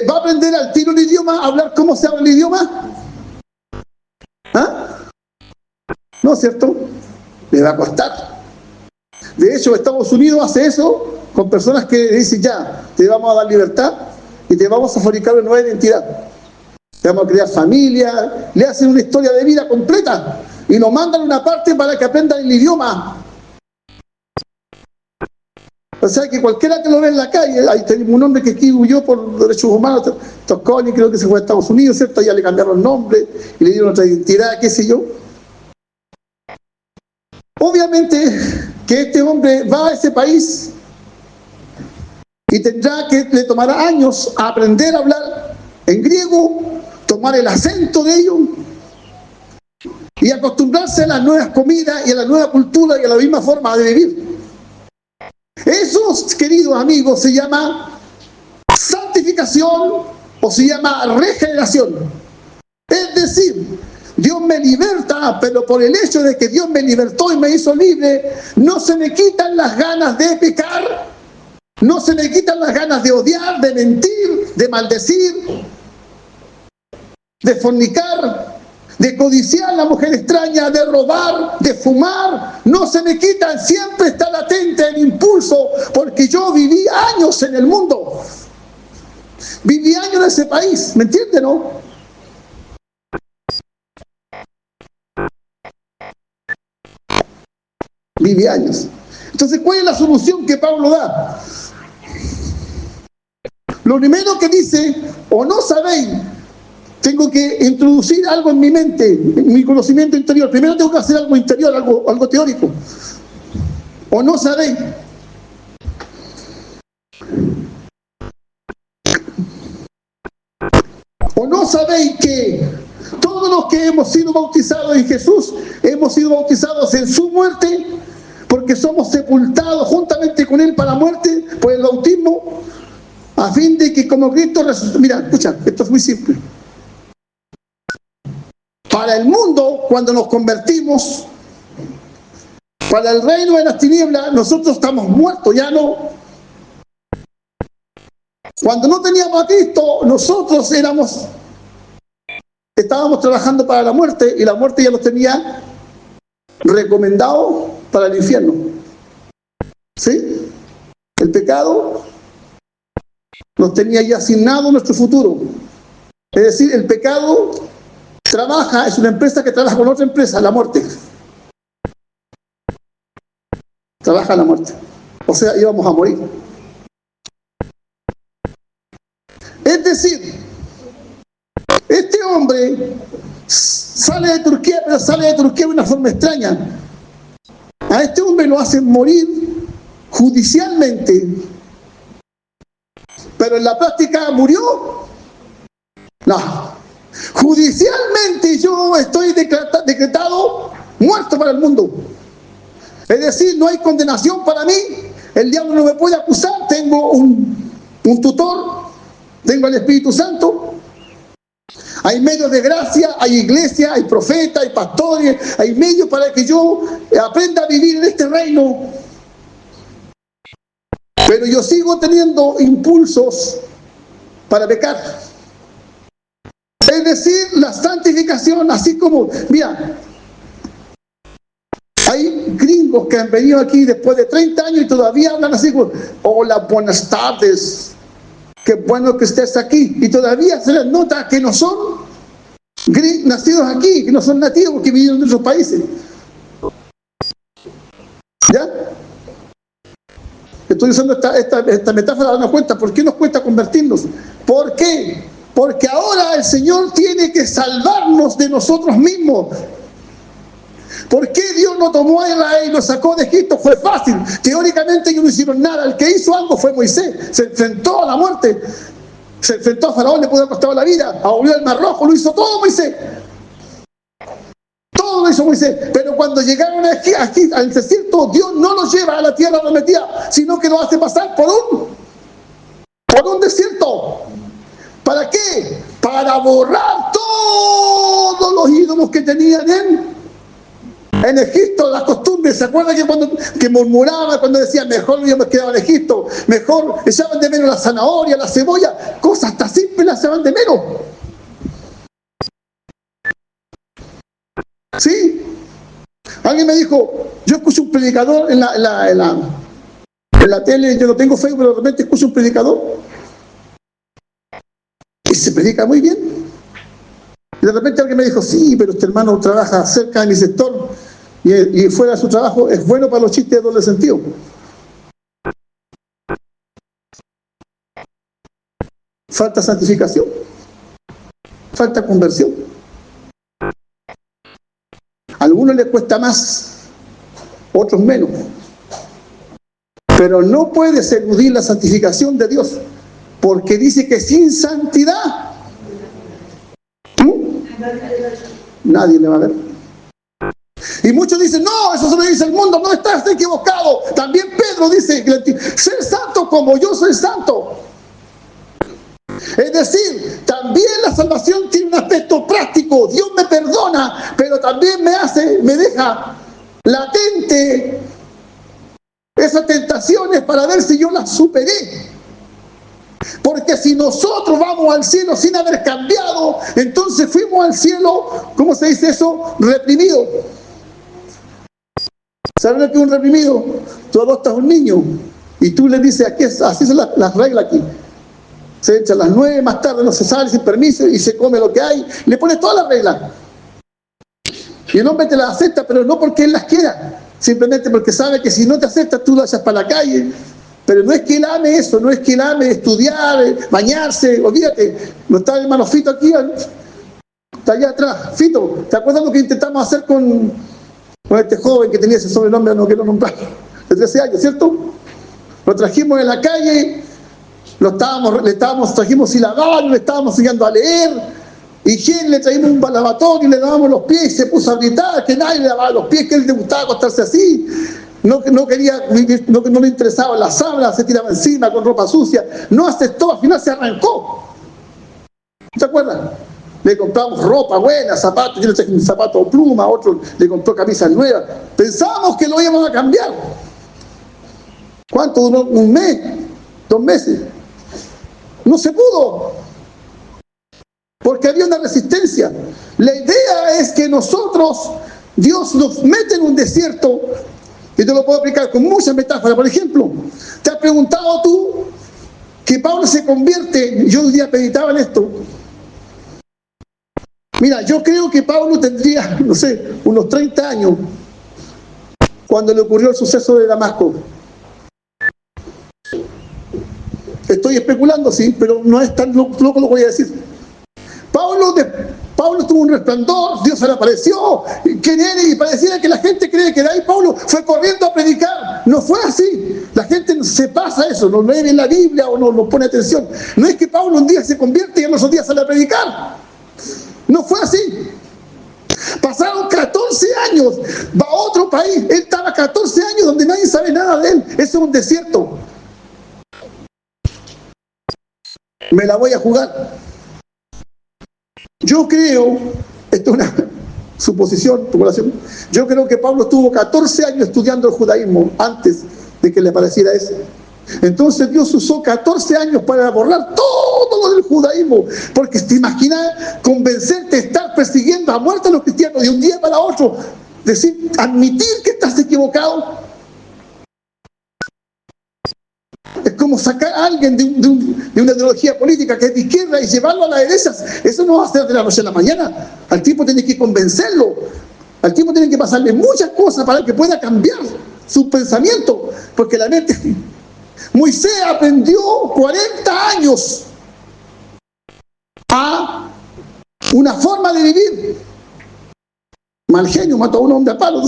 ¿Va a aprender al tiro el idioma, a hablar cómo se habla el idioma? ¿Ah? ¿No es cierto? Le va a costar. De hecho, Estados Unidos hace eso con personas que dicen, ya, te vamos a dar libertad y te vamos a fabricar una nueva identidad. Te vamos a crear familia, le hacen una historia de vida completa y nos mandan una parte para que aprendan el idioma. O sea que cualquiera que lo ve en la calle, ahí tenemos un hombre que aquí huyó por derechos humanos, Tosconi, creo que se fue a Estados Unidos, ¿cierto? Ya le cambiaron el nombre y le dieron otra identidad, qué sé yo. Obviamente que este hombre va a ese país y tendrá que, le tomará años a aprender a hablar en griego, tomar el acento de ellos y acostumbrarse a las nuevas comidas y a la nueva cultura y a la misma forma de vivir. Eso, queridos amigos, se llama santificación o se llama regeneración. Es decir, Dios me liberta, pero por el hecho de que Dios me libertó y me hizo libre, no se me quitan las ganas de pecar, no se me quitan las ganas de odiar, de mentir, de maldecir, de fornicar, de codiciar a la mujer extraña, de robar, de fumar. No se me quitan, siempre está latente el impulso, porque yo viví años en el mundo. Viví años en ese país, ¿me entiende, no? Viví años. Entonces, ¿cuál es la solución que Pablo da? Lo primero que dice, o no sabéis, tengo que introducir algo en mi mente, en mi conocimiento interior. Primero tengo que hacer algo interior, algo teórico. O no sabéis. O no sabéis que todos los que hemos sido bautizados en Jesús, hemos sido bautizados en su muerte, porque somos sepultados juntamente con Él para la muerte por el bautismo, a fin de que como Cristo resucitó. Mira, escucha, esto es muy simple. Para el mundo, cuando nos convertimos, para el reino de las tinieblas, nosotros estamos muertos, ya no. Cuando no teníamos a Cristo, nosotros estábamos trabajando para la muerte y la muerte ya nos tenía recomendados para el infierno. ¿Sí? El pecado nos tenía ya asignado nuestro futuro. Es decir, el pecado trabaja, es una empresa que trabaja con otra empresa, la muerte. Trabaja la muerte. O sea, íbamos a morir. Es decir, este hombre sale de Turquía, pero sale de Turquía de una forma extraña. A este hombre lo hacen morir judicialmente, pero en la práctica murió. No. Judicialmente yo estoy decretado muerto para el mundo. Es decir, no hay condenación para mí. El diablo no me puede acusar. Tengo un tutor, tengo el Espíritu Santo. Hay medios de gracia, hay iglesia, hay profetas, hay pastores, hay medios para que yo aprenda a vivir en este reino. Pero yo sigo teniendo impulsos para pecar. Es decir, la santificación, así como, mira, hay gringos que han venido aquí después de 30 años y todavía hablan así como, hola, buenas tardes, qué bueno que estés aquí. Y todavía se les nota que no son nacidos aquí, que no son nativos, que vinieron de otros países. ¿Ya? Estoy usando esta metáfora, darnos cuenta, ¿por qué nos cuesta convertirnos? ¿Por qué? Porque ahora el Señor tiene que salvarnos de nosotros mismos. ¿Por qué Dios no tomó a Israel y lo sacó de Egipto? Fue fácil. Teóricamente ellos no hicieron nada. El que hizo algo fue Moisés. Se enfrentó a la muerte. Se enfrentó a Faraón, le pudo haber costado la vida. Abrió el Mar Rojo, lo hizo todo Moisés. Todo lo hizo Moisés. Pero cuando llegaron aquí al desierto, Dios no los lleva a la tierra prometida, sino que los hace pasar por un desierto. ¿Para qué? Para borrar todos los ídolos que tenían en Egipto, las costumbres. ¿Se acuerdan que murmuraban cuando decían mejor hubiéramos quedado en Egipto? Mejor echaban de menos la zanahoria, la cebolla, cosas tan simples las echaban de menos. ¿Sí? Alguien me dijo, yo escucho un predicador en la tele, yo no tengo Facebook, pero de repente escucho un predicador y se predica muy bien. Y de repente alguien me dijo, sí, pero este hermano trabaja cerca de mi sector y fuera de su trabajo es bueno para los chistes de doble sentido. Falta santificación, falta conversión. A algunos les cuesta más, otros menos. Pero no puedes eludir la santificación de Dios, porque dice que sin santidad nadie le va a ver. Y muchos dicen, no, eso se lo dice el mundo. No, estás equivocado. También Pedro dice, ser santo como yo soy santo. Es decir, también la salvación tiene un aspecto práctico. Dios me perdona, pero también me deja latente esas tentaciones para ver si yo las superé. Porque si nosotros vamos al cielo sin haber cambiado, entonces fuimos al cielo, ¿cómo se dice eso? Reprimido. ¿Saben lo que es un reprimido? Tú adoptas a un niño y tú le dices, así son las reglas aquí. Se echa a las 9, más tarde no se sale sin permiso y se come lo que hay. Le pones todas las reglas. Y el hombre te las acepta, pero no porque él las quiera. Simplemente porque sabe que si no te acepta, tú lo echas para la calle. Pero no es que él ame eso, no es que él ame estudiar, bañarse. Olvídate, no está el hermano Fito aquí, está allá atrás. Fito, ¿te acuerdas lo que intentamos hacer con este joven que tenía ese sobrenombre, no quiero nombrar, de 13 años, ¿cierto? Lo trajimos en la calle, trajimos silabano, le estábamos enseñando a leer, y Jen le traímos un lavatorio y le dábamos los pies y se puso a gritar que nadie le lavaba los pies, que él le gustaba acostarse así. No quería, no le interesaba la sábana, se tiraba encima con ropa sucia, no aceptó, al final se arrancó. ¿Se acuerdan? Le compramos ropa buena, zapatos, yo le traje un zapato pluma, otro le compró camisas nuevas. Pensábamos que lo íbamos a cambiar. ¿Cuánto duró? ¿Un mes? ¿2 meses? No se pudo. Porque había una resistencia. La idea es que nosotros, Dios nos mete en un desierto. Y te lo puedo aplicar con muchas metáforas. Por ejemplo, ¿te has preguntado tú que Pablo se convierte? Yo un día meditaba en esto. Mira, yo creo que Pablo tendría, no sé, unos 30 años cuando le ocurrió el suceso de Damasco. Estoy especulando, sí, pero no es tan loco lo que voy a decir. Pablo tuvo un resplandor, Dios se le apareció, ¿quién eres? Y pareciera que la gente cree que de ahí Pablo fue corriendo a predicar. No fue así. La gente se pasa eso, no lee en la Biblia o no pone atención. No es que Pablo un día se convierte y en los otros días sale a predicar. No fue así. Pasaron 14 años, va a otro país, él estaba 14 años donde nadie sabe nada de él. Eso es un desierto. Me la voy a jugar. Yo creo, esto es una suposición, especulación, yo creo que Pablo estuvo 14 años estudiando el judaísmo antes de que le apareciera eso. Entonces Dios usó 14 años para borrar todo lo del judaísmo, porque te imaginas convencerte de estar persiguiendo a muerte a los cristianos de un día para otro, decir, admitir que estás equivocado. Es como sacar a alguien de una ideología política que es de izquierda y llevarlo a las derechas. Eso no va a ser de la noche a la mañana. Al tipo tiene que convencerlo. Al tipo tiene que pasarle muchas cosas para que pueda cambiar su pensamiento. Porque la mente... Moisés aprendió 40 años a una forma de vivir. Mal genio mató a un hombre a palo.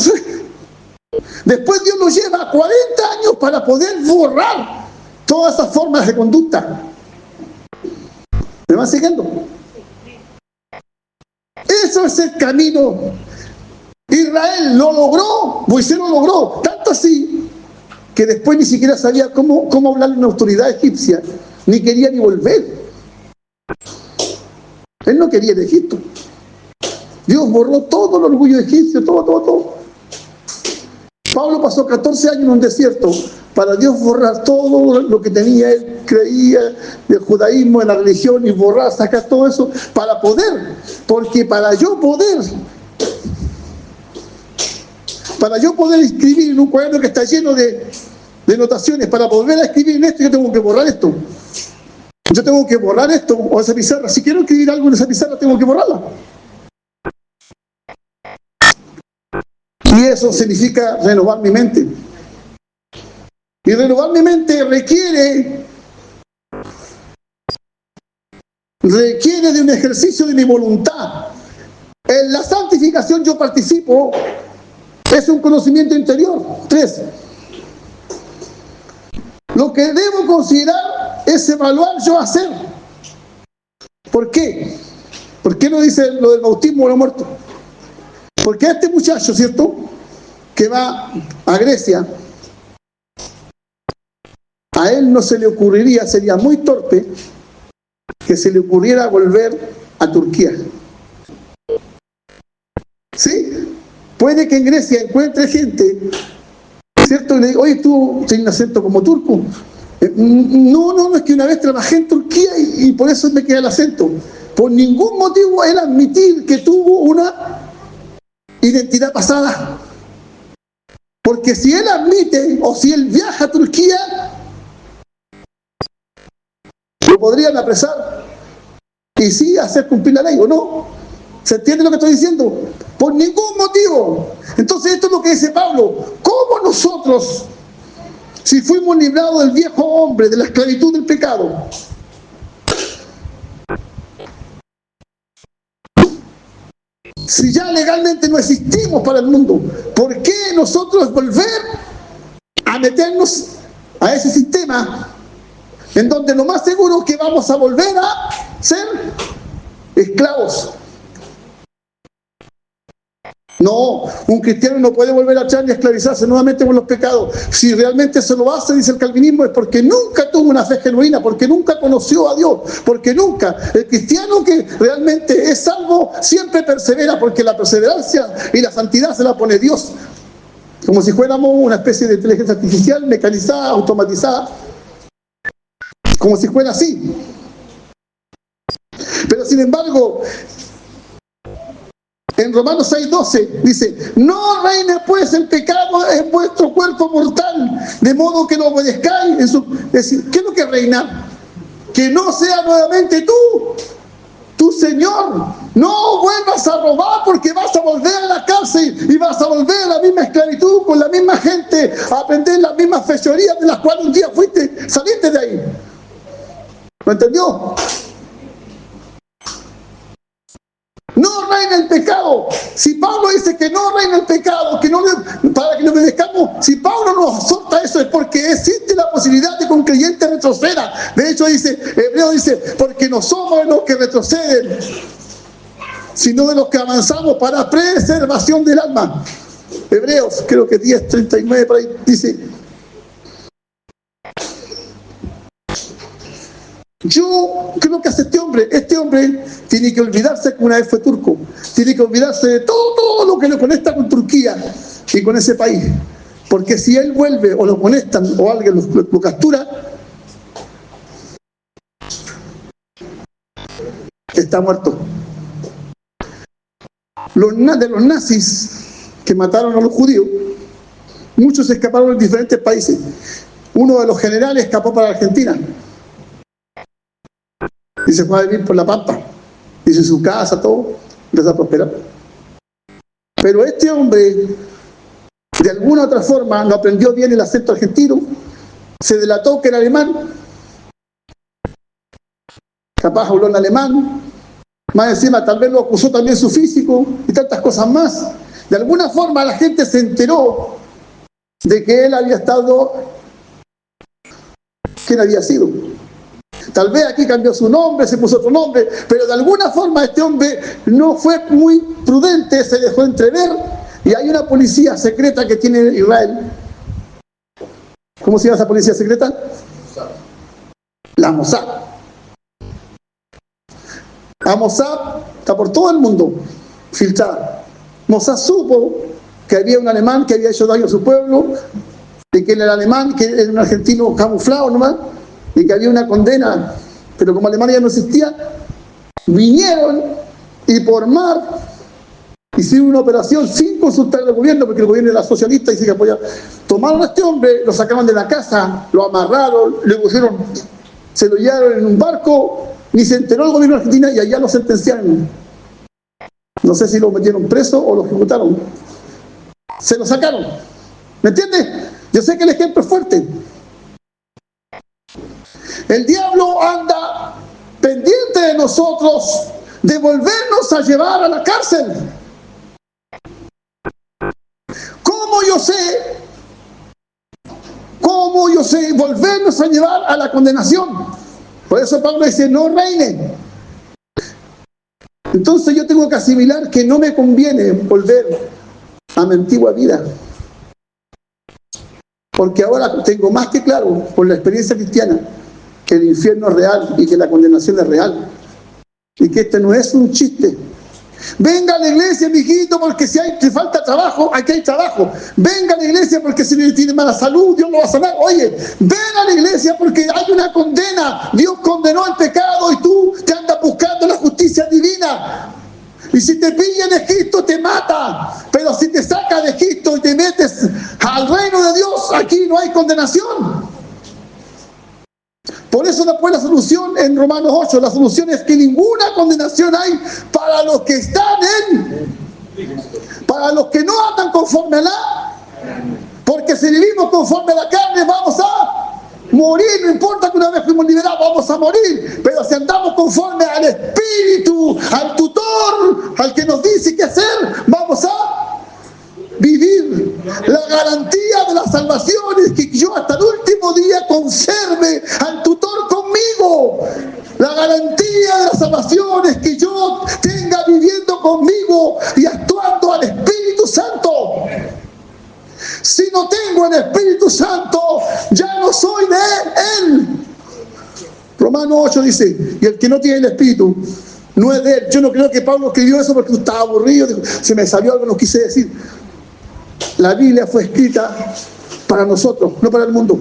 Después Dios lo lleva 40 años para poder borrar todas esas formas de conducta. ¿Me van siguiendo? Eso es el camino. Israel lo logró, Moisés lo logró, tanto así que después ni siquiera sabía cómo hablarle a una autoridad egipcia, ni quería ni volver. Él no quería ir a Egipto. Dios borró todo el orgullo egipcio, todo. Pablo pasó 14 años en un desierto para Dios borrar todo lo que tenía él, creía del judaísmo, de la religión, y borrar, sacar todo eso para poder, porque para yo poder escribir en un cuaderno que está lleno de notaciones, para volver a escribir en esto, yo tengo que borrar esto. Yo tengo que borrar esto, o esa pizarra. Si quiero escribir algo en esa pizarra, tengo que borrarla. Y eso significa renovar mi mente. Y renovar mi mente requiere de un ejercicio de mi voluntad. En la santificación yo participo, es un conocimiento interior. 3. Lo que debo considerar es evaluar yo hacer. ¿Por qué? ¿Por qué no dice lo del bautismo de los muertos? Porque a este muchacho, ¿cierto?, que va a Grecia, a él no se le ocurriría, sería muy torpe, que se le ocurriera volver a Turquía. ¿Sí? Puede que en Grecia encuentre gente, ¿cierto? Y le diga, oye, tú tienes un acento como turco. No, es que una vez trabajé en Turquía y por eso me queda el acento. Por ningún motivo él admitir que tuvo una identidad pasada. Porque si él admite, o si él viaja a Turquía, lo podrían apresar y sí hacer cumplir la ley, ¿o no? ¿Se entiende lo que estoy diciendo? Por ningún motivo. Entonces esto es lo que dice Pablo. ¿Cómo nosotros, si fuimos librados del viejo hombre, de la esclavitud del pecado, si ya legalmente no existimos para el mundo, ¿por qué nosotros volver a meternos a ese sistema en donde lo más seguro es que vamos a volver a ser esclavos? No, un cristiano no puede volver a echar ni a esclavizarse nuevamente por los pecados. Si realmente se lo hace, dice el calvinismo, es porque nunca tuvo una fe genuina, porque nunca conoció a Dios, porque nunca. El cristiano que realmente es salvo siempre persevera, porque la perseverancia y la santidad se la pone Dios. Como si fuéramos una especie de inteligencia artificial, mecanizada, automatizada. Como si fuera así. Pero sin embargo, en Romanos 6:12 dice, no reine pues el pecado en vuestro cuerpo mortal, de modo que no obedezcáis en su... Es decir, ¿qué es lo que reina? Que no sea nuevamente tú, tu Señor. No vuelvas a robar porque vas a volver a la cárcel y vas a volver a la misma esclavitud con la misma gente, a aprender las mismas fechorías de las cuales un día saliste de ahí. ¿Lo entendió? No reina el pecado. Si Pablo dice que no reina el pecado, para que no obedezcamos, si Pablo nos solta eso es porque existe la posibilidad de que un creyente retroceda. De hecho Hebreo dice, porque no somos de los que retroceden, sino de los que avanzamos para preservación del alma. Hebreos, creo que 10:39 por ahí dice: yo creo que hace este hombre tiene que olvidarse que una vez fue turco, tiene que olvidarse de todo lo que lo conecta con Turquía y con ese país, porque si él vuelve o lo molestan o alguien lo captura, está muerto. De los nazis que mataron a los judíos, muchos escaparon en diferentes países. Uno de los generales escapó para Argentina y se fue a vivir por la Pampa, hizo su casa, todo, empezó a prosperar. Pero este hombre, de alguna u otra forma, no aprendió bien el acento argentino, se delató que era alemán, capaz habló en alemán, más encima tal vez lo acusó también su físico y tantas cosas más. De alguna forma la gente se enteró de que él había estado, quién había sido. Tal vez aquí cambió su nombre, se puso otro nombre, pero de alguna forma este hombre no fue muy prudente, se dejó entrever, y hay una policía secreta que tiene Israel. ¿Cómo se llama esa policía secreta? La Mossad. La Mossad está por todo el mundo, filtrada. Mossad supo que había un alemán que había hecho daño a su pueblo, de que él era alemán, que era un argentino camuflado nomás, y que había una condena, pero como Alemania no existía, vinieron y por mar hicieron una operación sin consultar al gobierno, porque el gobierno era socialista y se apoyaba. Tomaron a este hombre, lo sacaron de la casa, lo amarraron, le pusieron, se lo llevaron en un barco, ni se enteró el gobierno de Argentina y allá lo sentenciaron. No sé si lo metieron preso o lo ejecutaron. Se lo sacaron. ¿Me entiendes? Yo sé que el ejemplo es fuerte. El diablo anda pendiente de nosotros, de volvernos a llevar a la cárcel. ¿Cómo yo sé volvernos a llevar a la condenación? Por eso Pablo dice, no reine. Entonces yo tengo que asimilar que no me conviene volver a mi antigua vida. Porque ahora tengo más que claro, por la experiencia cristiana, que el infierno es real y que la condenación es real. Y que este no es un chiste. Venga a la iglesia, mijito, porque si te falta trabajo, aquí hay trabajo. Venga a la iglesia porque si tiene mala salud, Dios lo va a sanar. Oye, ven a la iglesia porque hay una condena. Dios condenó el pecado y tú te andas buscando la justicia divina. Y si te pilla en Egipto, te mata. Pero si te saca de Egipto y te metes al reino de Dios, aquí no hay condenación. Por eso después la solución en Romanos 8, la solución es que ninguna condenación hay para los que están para los que no andan conforme a la, porque si vivimos conforme a la carne vamos a morir, no importa que una vez fuimos liberados, vamos a morir, pero si andamos conforme al Espíritu, al tutor, al que nos dice qué hacer, vamos a vivir. La garantía de la salvación es que yo hasta el último día conserve al tutor conmigo. La garantía de la salvación es que yo tenga viviendo conmigo y actuando al Espíritu Santo. Si no tengo el Espíritu Santo, ya no soy de Él. Romanos 8 dice, y el que no tiene el Espíritu no es de Él. Yo no creo que Pablo escribió eso porque estaba aburrido, dijo, se me salió algo, no quise decir. La Biblia fue escrita para nosotros, no para el mundo.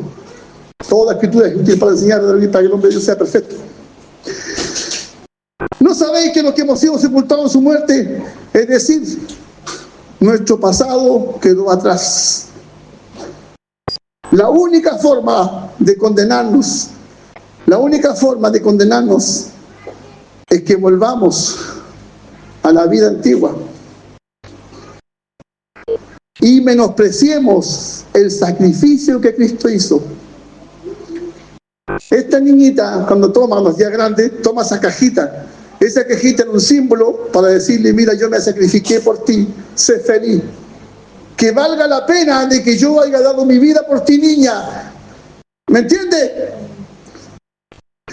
Toda escritura es útil para enseñar, para que el hombre de Dios sea perfecto. ¿No sabéis que los que hemos sido sepultados en su muerte, es decir, nuestro pasado quedó atrás? La única forma de condenarnos es que volvamos a la vida antigua y menospreciemos el sacrificio que Cristo hizo. Esta niñita, cuando toma, cuando ya grande, toma esa cajita. Esa cajita era un símbolo para decirle: mira, yo me sacrifiqué por ti, sé feliz. Que valga la pena de que yo haya dado mi vida por ti, niña. ¿Me entiende?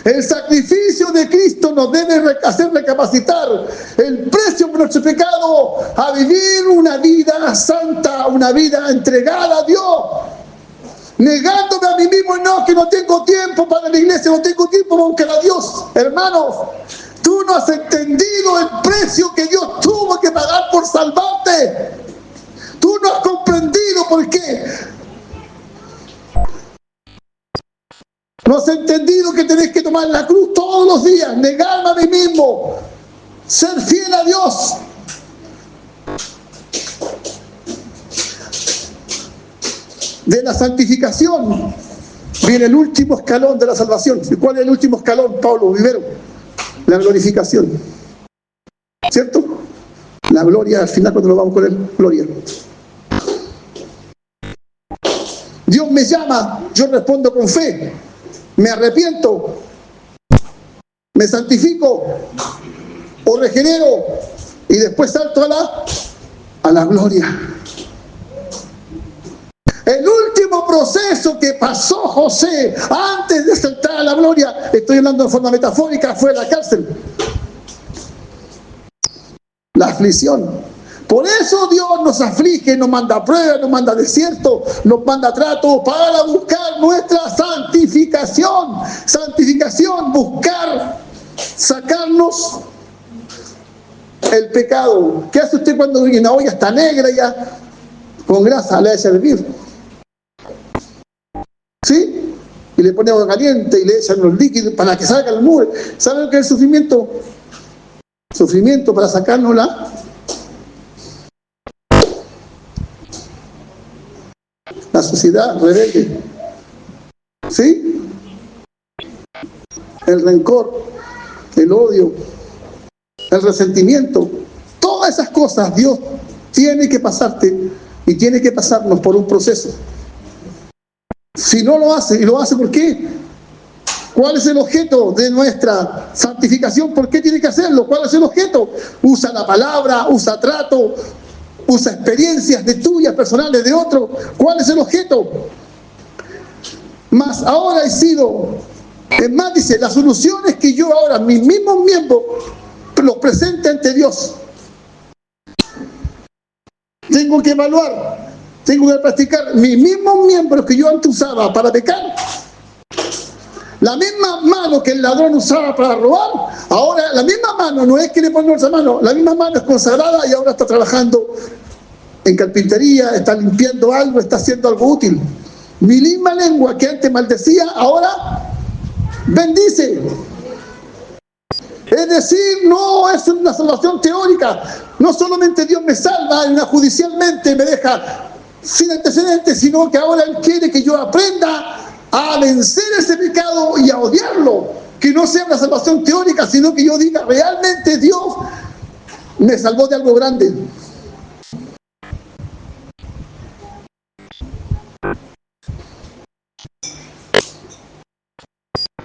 El sacrificio de Cristo nos debe hacer recapacitar el precio por nuestro pecado, a vivir una vida santa, una vida entregada a Dios. Negándome a mí mismo, no, que no tengo tiempo para la iglesia, no tengo tiempo para buscar a Dios. Hermanos, tú no has entendido el precio que Dios tuvo que pagar por salvarte. Tú no has comprendido por qué. No has entendido que tenés que tomar la cruz todos los días, negarme a mí mismo, ser fiel a Dios. De la santificación viene el último escalón de la salvación. ¿Y cuál es el último escalón, Pablo Vivero? La glorificación. ¿Cierto? La gloria, al final cuando nos vamos con él, gloria. Dios me llama, yo respondo con fe, me arrepiento, me santifico o regenero y después salto a la gloria. El último proceso que pasó José antes de saltar a la gloria, estoy hablando de forma metafórica, fue la cárcel. La aflicción. Por eso Dios nos aflige, nos manda pruebas, nos manda desierto, nos manda trato para buscar nuestra santificación. Santificación, buscar sacarnos el pecado. ¿Qué hace usted cuando una olla está negra ya con grasa? Le echa a hervir. ¿Sí? Y le pone agua caliente y le echan los líquidos para que salga el mugre. ¿Saben lo que es el sufrimiento? Sufrimiento para sacarnos la sociedad rebelde. ¿Sí? El rencor, el odio, el resentimiento. Todas esas cosas Dios tiene que pasarte y tiene que pasarnos por un proceso. Si no lo hace, y lo hace, ¿por qué? ¿Cuál es el objeto de nuestra santificación? ¿Por qué tiene que hacerlo? ¿Cuál es el objeto? Usa la palabra, usa trato, usa experiencias de tuyas, personales, de otro. ¿Cuál es el objeto? Mas ahora he sido, es más, dice, la solución es que yo ahora, mis mismos miembros, los presente ante Dios. Tengo que evaluar. Tengo que practicar mis mismos miembros que yo antes usaba para pecar. La misma mano que el ladrón usaba para robar, ahora la misma mano, no es que le ponga esa mano, la misma mano es consagrada y ahora está trabajando en carpintería, está limpiando algo, está haciendo algo útil. Mi misma lengua que antes maldecía, ahora bendice. Es decir, no es una salvación teórica. No solamente Dios me salva y judicialmente me deja sin antecedentes, sino que ahora Él quiere que yo aprenda a vencer ese pecado y a odiarlo. Que no sea una salvación teórica, sino que yo diga, realmente Dios me salvó de algo grande.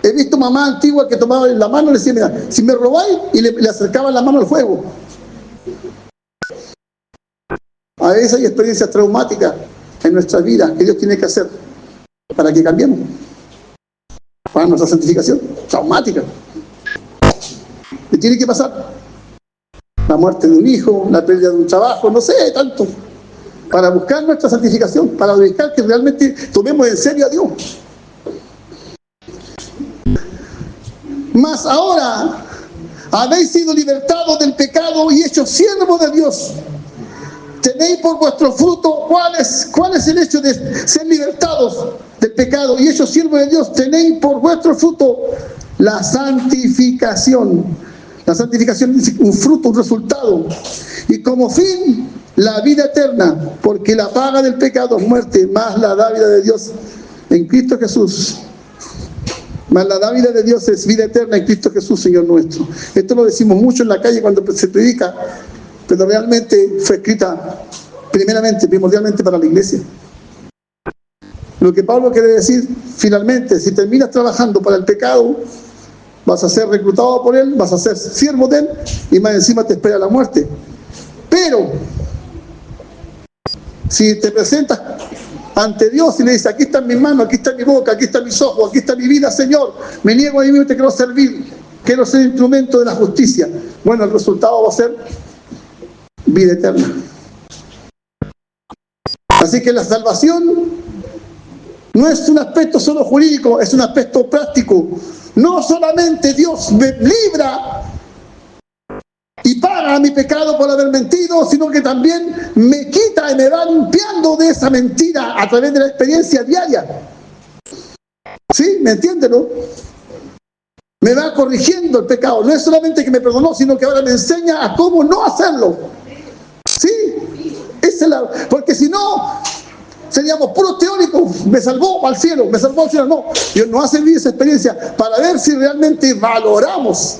He visto mamá antigua que tomaba la mano y le decía, mira, si me robáis, y le acercaban la mano al fuego. A veces hay experiencias traumáticas en nuestra vida que Dios tiene que hacer para que cambiemos. Para nuestra santificación, traumática. ¿Qué tiene que pasar? La muerte de un hijo, la pérdida de un trabajo, no sé, tanto. Para buscar nuestra santificación, para buscar que realmente tomemos en serio a Dios. Mas ahora habéis sido libertados del pecado y hechos siervos de Dios. Tenéis por vuestro fruto, ¿cuál es el hecho de ser libertados del pecado y hechos siervos de Dios? Tenéis por vuestro fruto la santificación. La santificación es un fruto, un resultado. Y como fin, la vida eterna, porque la paga del pecado es muerte, más la dádiva de Dios en Cristo Jesús. Mas la dádiva de Dios es vida eterna en Cristo Jesús, Señor nuestro. Esto lo decimos mucho en la calle cuando se predica, pero realmente fue escrita primeramente, primordialmente para la iglesia. Lo que Pablo quiere decir, finalmente, si terminas trabajando para el pecado, vas a ser reclutado por él, vas a ser siervo de él, y más encima te espera la muerte. Pero, si te presentas ante Dios y le dices, aquí están mis manos, aquí está mi boca, aquí están mis ojos, aquí está mi vida, Señor, me niego a mí mismo y te quiero servir, quiero ser instrumento de la justicia, bueno, el resultado va a ser vida eterna. Así que la salvación no es un aspecto solo jurídico, es un aspecto práctico. No solamente Dios me libra y paga mi pecado por haber mentido, sino que también me quita y me va limpiando de esa mentira a través de la experiencia diaria. ¿Sí? ¿Me entienden, no? Me va corrigiendo el pecado. No es solamente que me perdonó, sino que ahora me enseña a cómo no hacerlo. ¿Sí? Esa es la... Porque si no, seríamos puros teóricos. Me salvó al cielo, me salvó al cielo. No, Dios nos hace vivir esa experiencia para ver si realmente valoramos.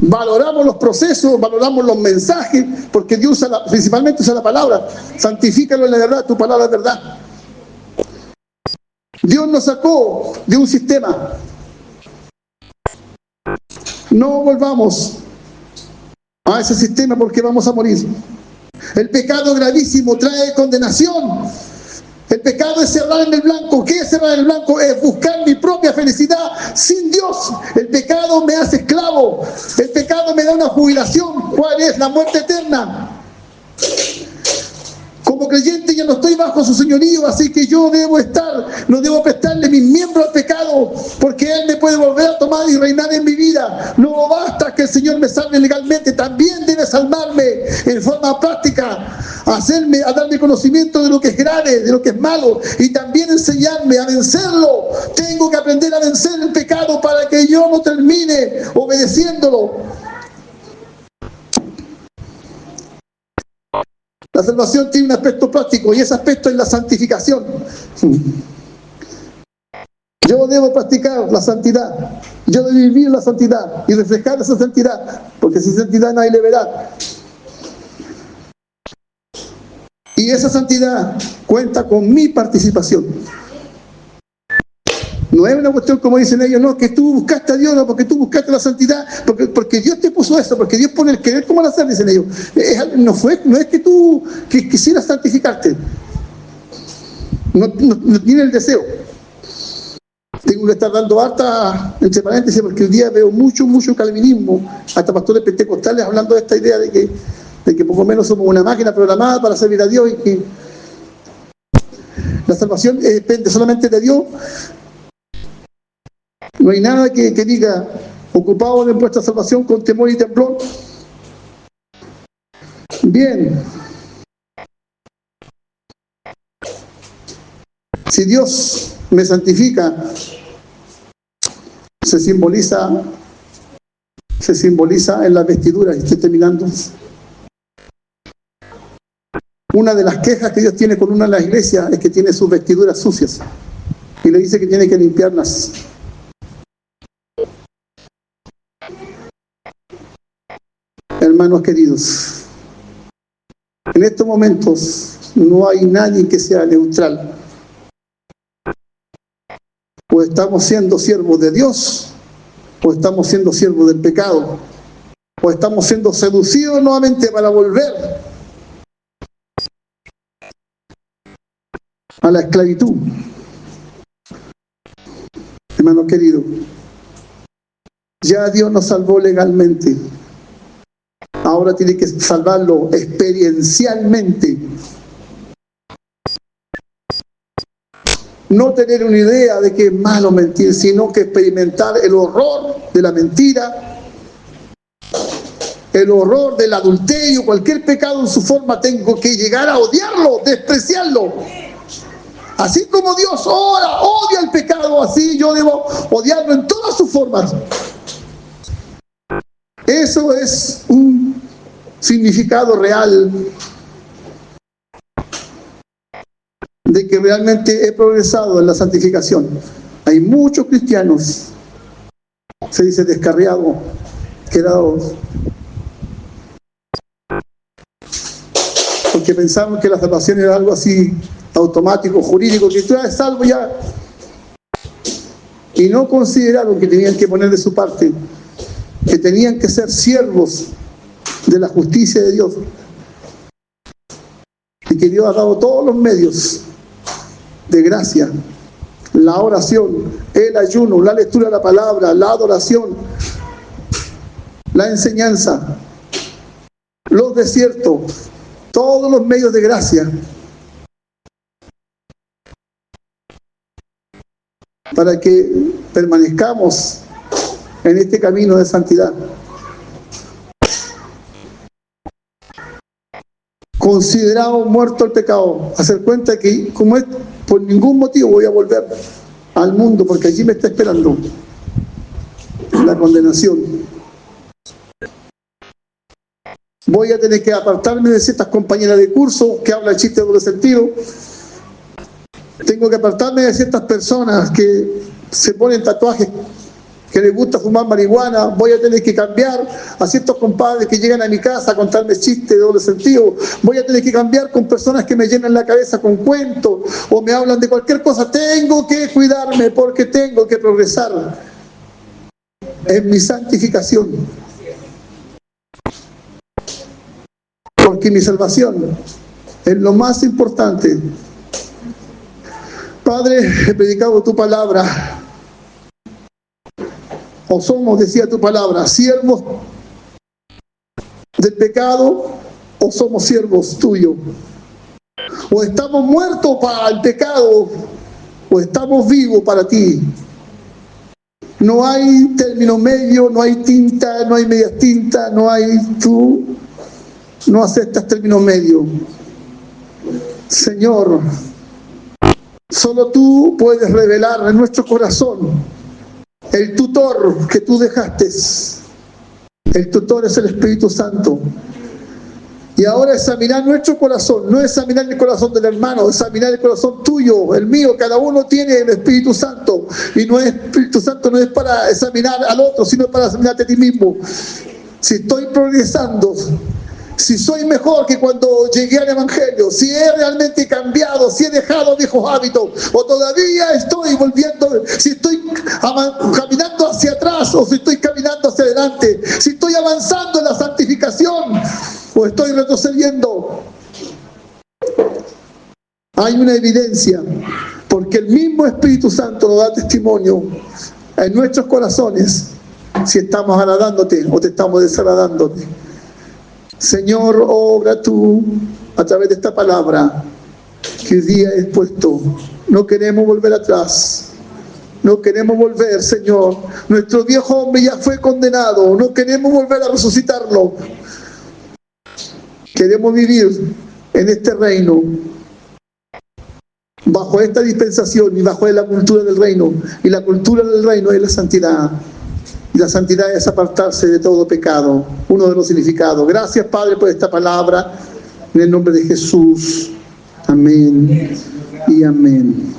Valoramos los procesos, valoramos los mensajes, porque Dios principalmente usa la palabra. Santifícalo en la verdad, tu palabra es verdad. Dios nos sacó de un sistema. No volvamos a ese sistema porque vamos a morir. El pecado gravísimo trae condenación. El pecado es cerrar en el blanco. ¿Qué es cerrar en el blanco? Es buscar mi propia felicidad sin Dios. El pecado me hace esclavo. El pecado me da una jubilación. ¿Cuál es? La muerte eterna. Como creyente ya no estoy bajo su señorío, así que yo no debo prestarle mis miembros al pecado, porque Él me puede volver a tomar y reinar en mi vida. No basta que el Señor me salve legalmente, también debe salvarme en forma práctica, a darme conocimiento de lo que es grave, de lo que es malo, y también enseñarme a vencerlo. Tengo que aprender a vencer el pecado para que yo no termine obedeciéndolo. La salvación tiene un aspecto práctico y ese aspecto es la santificación. Yo debo practicar la santidad, yo debo vivir la santidad y reflejar esa santidad, porque sin santidad nadie le verá. Y esa santidad cuenta con mi participación. No es una cuestión como dicen ellos, no, que tú buscaste a Dios, no, porque tú buscaste la santidad, porque Dios te puso eso, porque Dios pone el querer como el hacer, dicen ellos. No es que tú quisieras santificarte. No tiene el deseo. Tengo que estar dando harta, entre paréntesis, porque hoy día veo mucho calvinismo, hasta pastores pentecostales hablando de esta idea de que poco menos somos una máquina programada para servir a Dios y que la salvación depende solamente de Dios. No hay nada que diga, ocupados en vuestra salvación con temor y temblor. Bien. Si Dios me santifica, se simboliza en las vestiduras. Estoy terminando. Una de las quejas que Dios tiene con una de las iglesias es que tiene sus vestiduras sucias. Y le dice que tiene que limpiarlas. Hermanos queridos, en estos momentos no hay nadie que sea neutral. O estamos siendo siervos de Dios, o estamos siendo siervos del pecado, o estamos siendo seducidos nuevamente para volver a la esclavitud. Hermanos queridos, ya Dios nos salvó legalmente. Ahora tiene que salvarlo experiencialmente. No tener una idea de que es malo mentir, sino que experimentar el horror de la mentira, el horror del adulterio, cualquier pecado en su forma. Tengo que llegar a odiarlo, despreciarlo. Así como Dios ahora odia el pecado, así yo debo odiarlo en todas sus formas. Eso es un significado real de que realmente he progresado en la santificación. Hay muchos cristianos, se dice descarriados, quedados, porque pensaban que la salvación era algo así automático, jurídico, que tú eres salvo ya, y no consideraron que tenían que poner de su parte, que tenían que ser siervos de la justicia de Dios, y que Dios ha dado todos los medios de gracia: la oración, el ayuno, la lectura de la palabra, la adoración, la enseñanza, los desiertos, todos los medios de gracia para que permanezcamos en este camino de santidad. Considerado muerto el pecado, hacer cuenta que como es, por ningún motivo voy a volver al mundo, porque allí me está esperando la condenación. Voy a tener que apartarme de ciertas compañeras de curso que hablan chistes de doble sentido. Tengo que apartarme de ciertas personas que se ponen tatuajes, que les gusta fumar marihuana. Voy a tener que cambiar a ciertos compadres que llegan a mi casa a contarme chistes de doble sentido. Voy a tener que cambiar con personas que me llenan la cabeza con cuentos o me hablan de cualquier cosa. Tengo que cuidarme porque tengo que progresar en mi santificación. Porque mi salvación es lo más importante. Padre, he predicado tu palabra. O somos, decía tu palabra, siervos del pecado, o somos siervos tuyos. O estamos muertos para el pecado, o estamos vivos para ti. No hay término medio, no hay tinta, no hay medias tintas, no hay tú. No aceptas término medio. Señor, solo tú puedes revelar en nuestro corazón el tutor que tú dejaste. El tutor es el Espíritu Santo. Y ahora examinar nuestro corazón, no examinar el corazón del hermano, examinar el corazón tuyo, el mío. Cada uno tiene el Espíritu Santo. Y no es Espíritu Santo no es para examinar al otro, sino para examinarte a ti mismo. Si estoy progresando, si soy mejor que cuando llegué al Evangelio, si he realmente cambiado, si he dejado viejos hábitos, o todavía estoy volviendo, si estoy caminando hacia atrás o si estoy caminando hacia adelante, si estoy avanzando en la santificación o estoy retrocediendo. Hay una evidencia, porque el mismo Espíritu Santo nos da testimonio en nuestros corazones si estamos agradándote o te estamos desagradándote. Señor, obra tú a través de esta palabra que hoy día he expuesto. No queremos volver atrás. No queremos volver, Señor. Nuestro viejo hombre ya fue condenado. No queremos volver a resucitarlo. Queremos vivir en este reino, bajo esta dispensación y bajo la cultura del reino. Y la cultura del reino es la santidad. Y la santidad es apartarse de todo pecado, uno de los significados. Gracias, Padre, por esta palabra. En el nombre de Jesús. Amén y amén.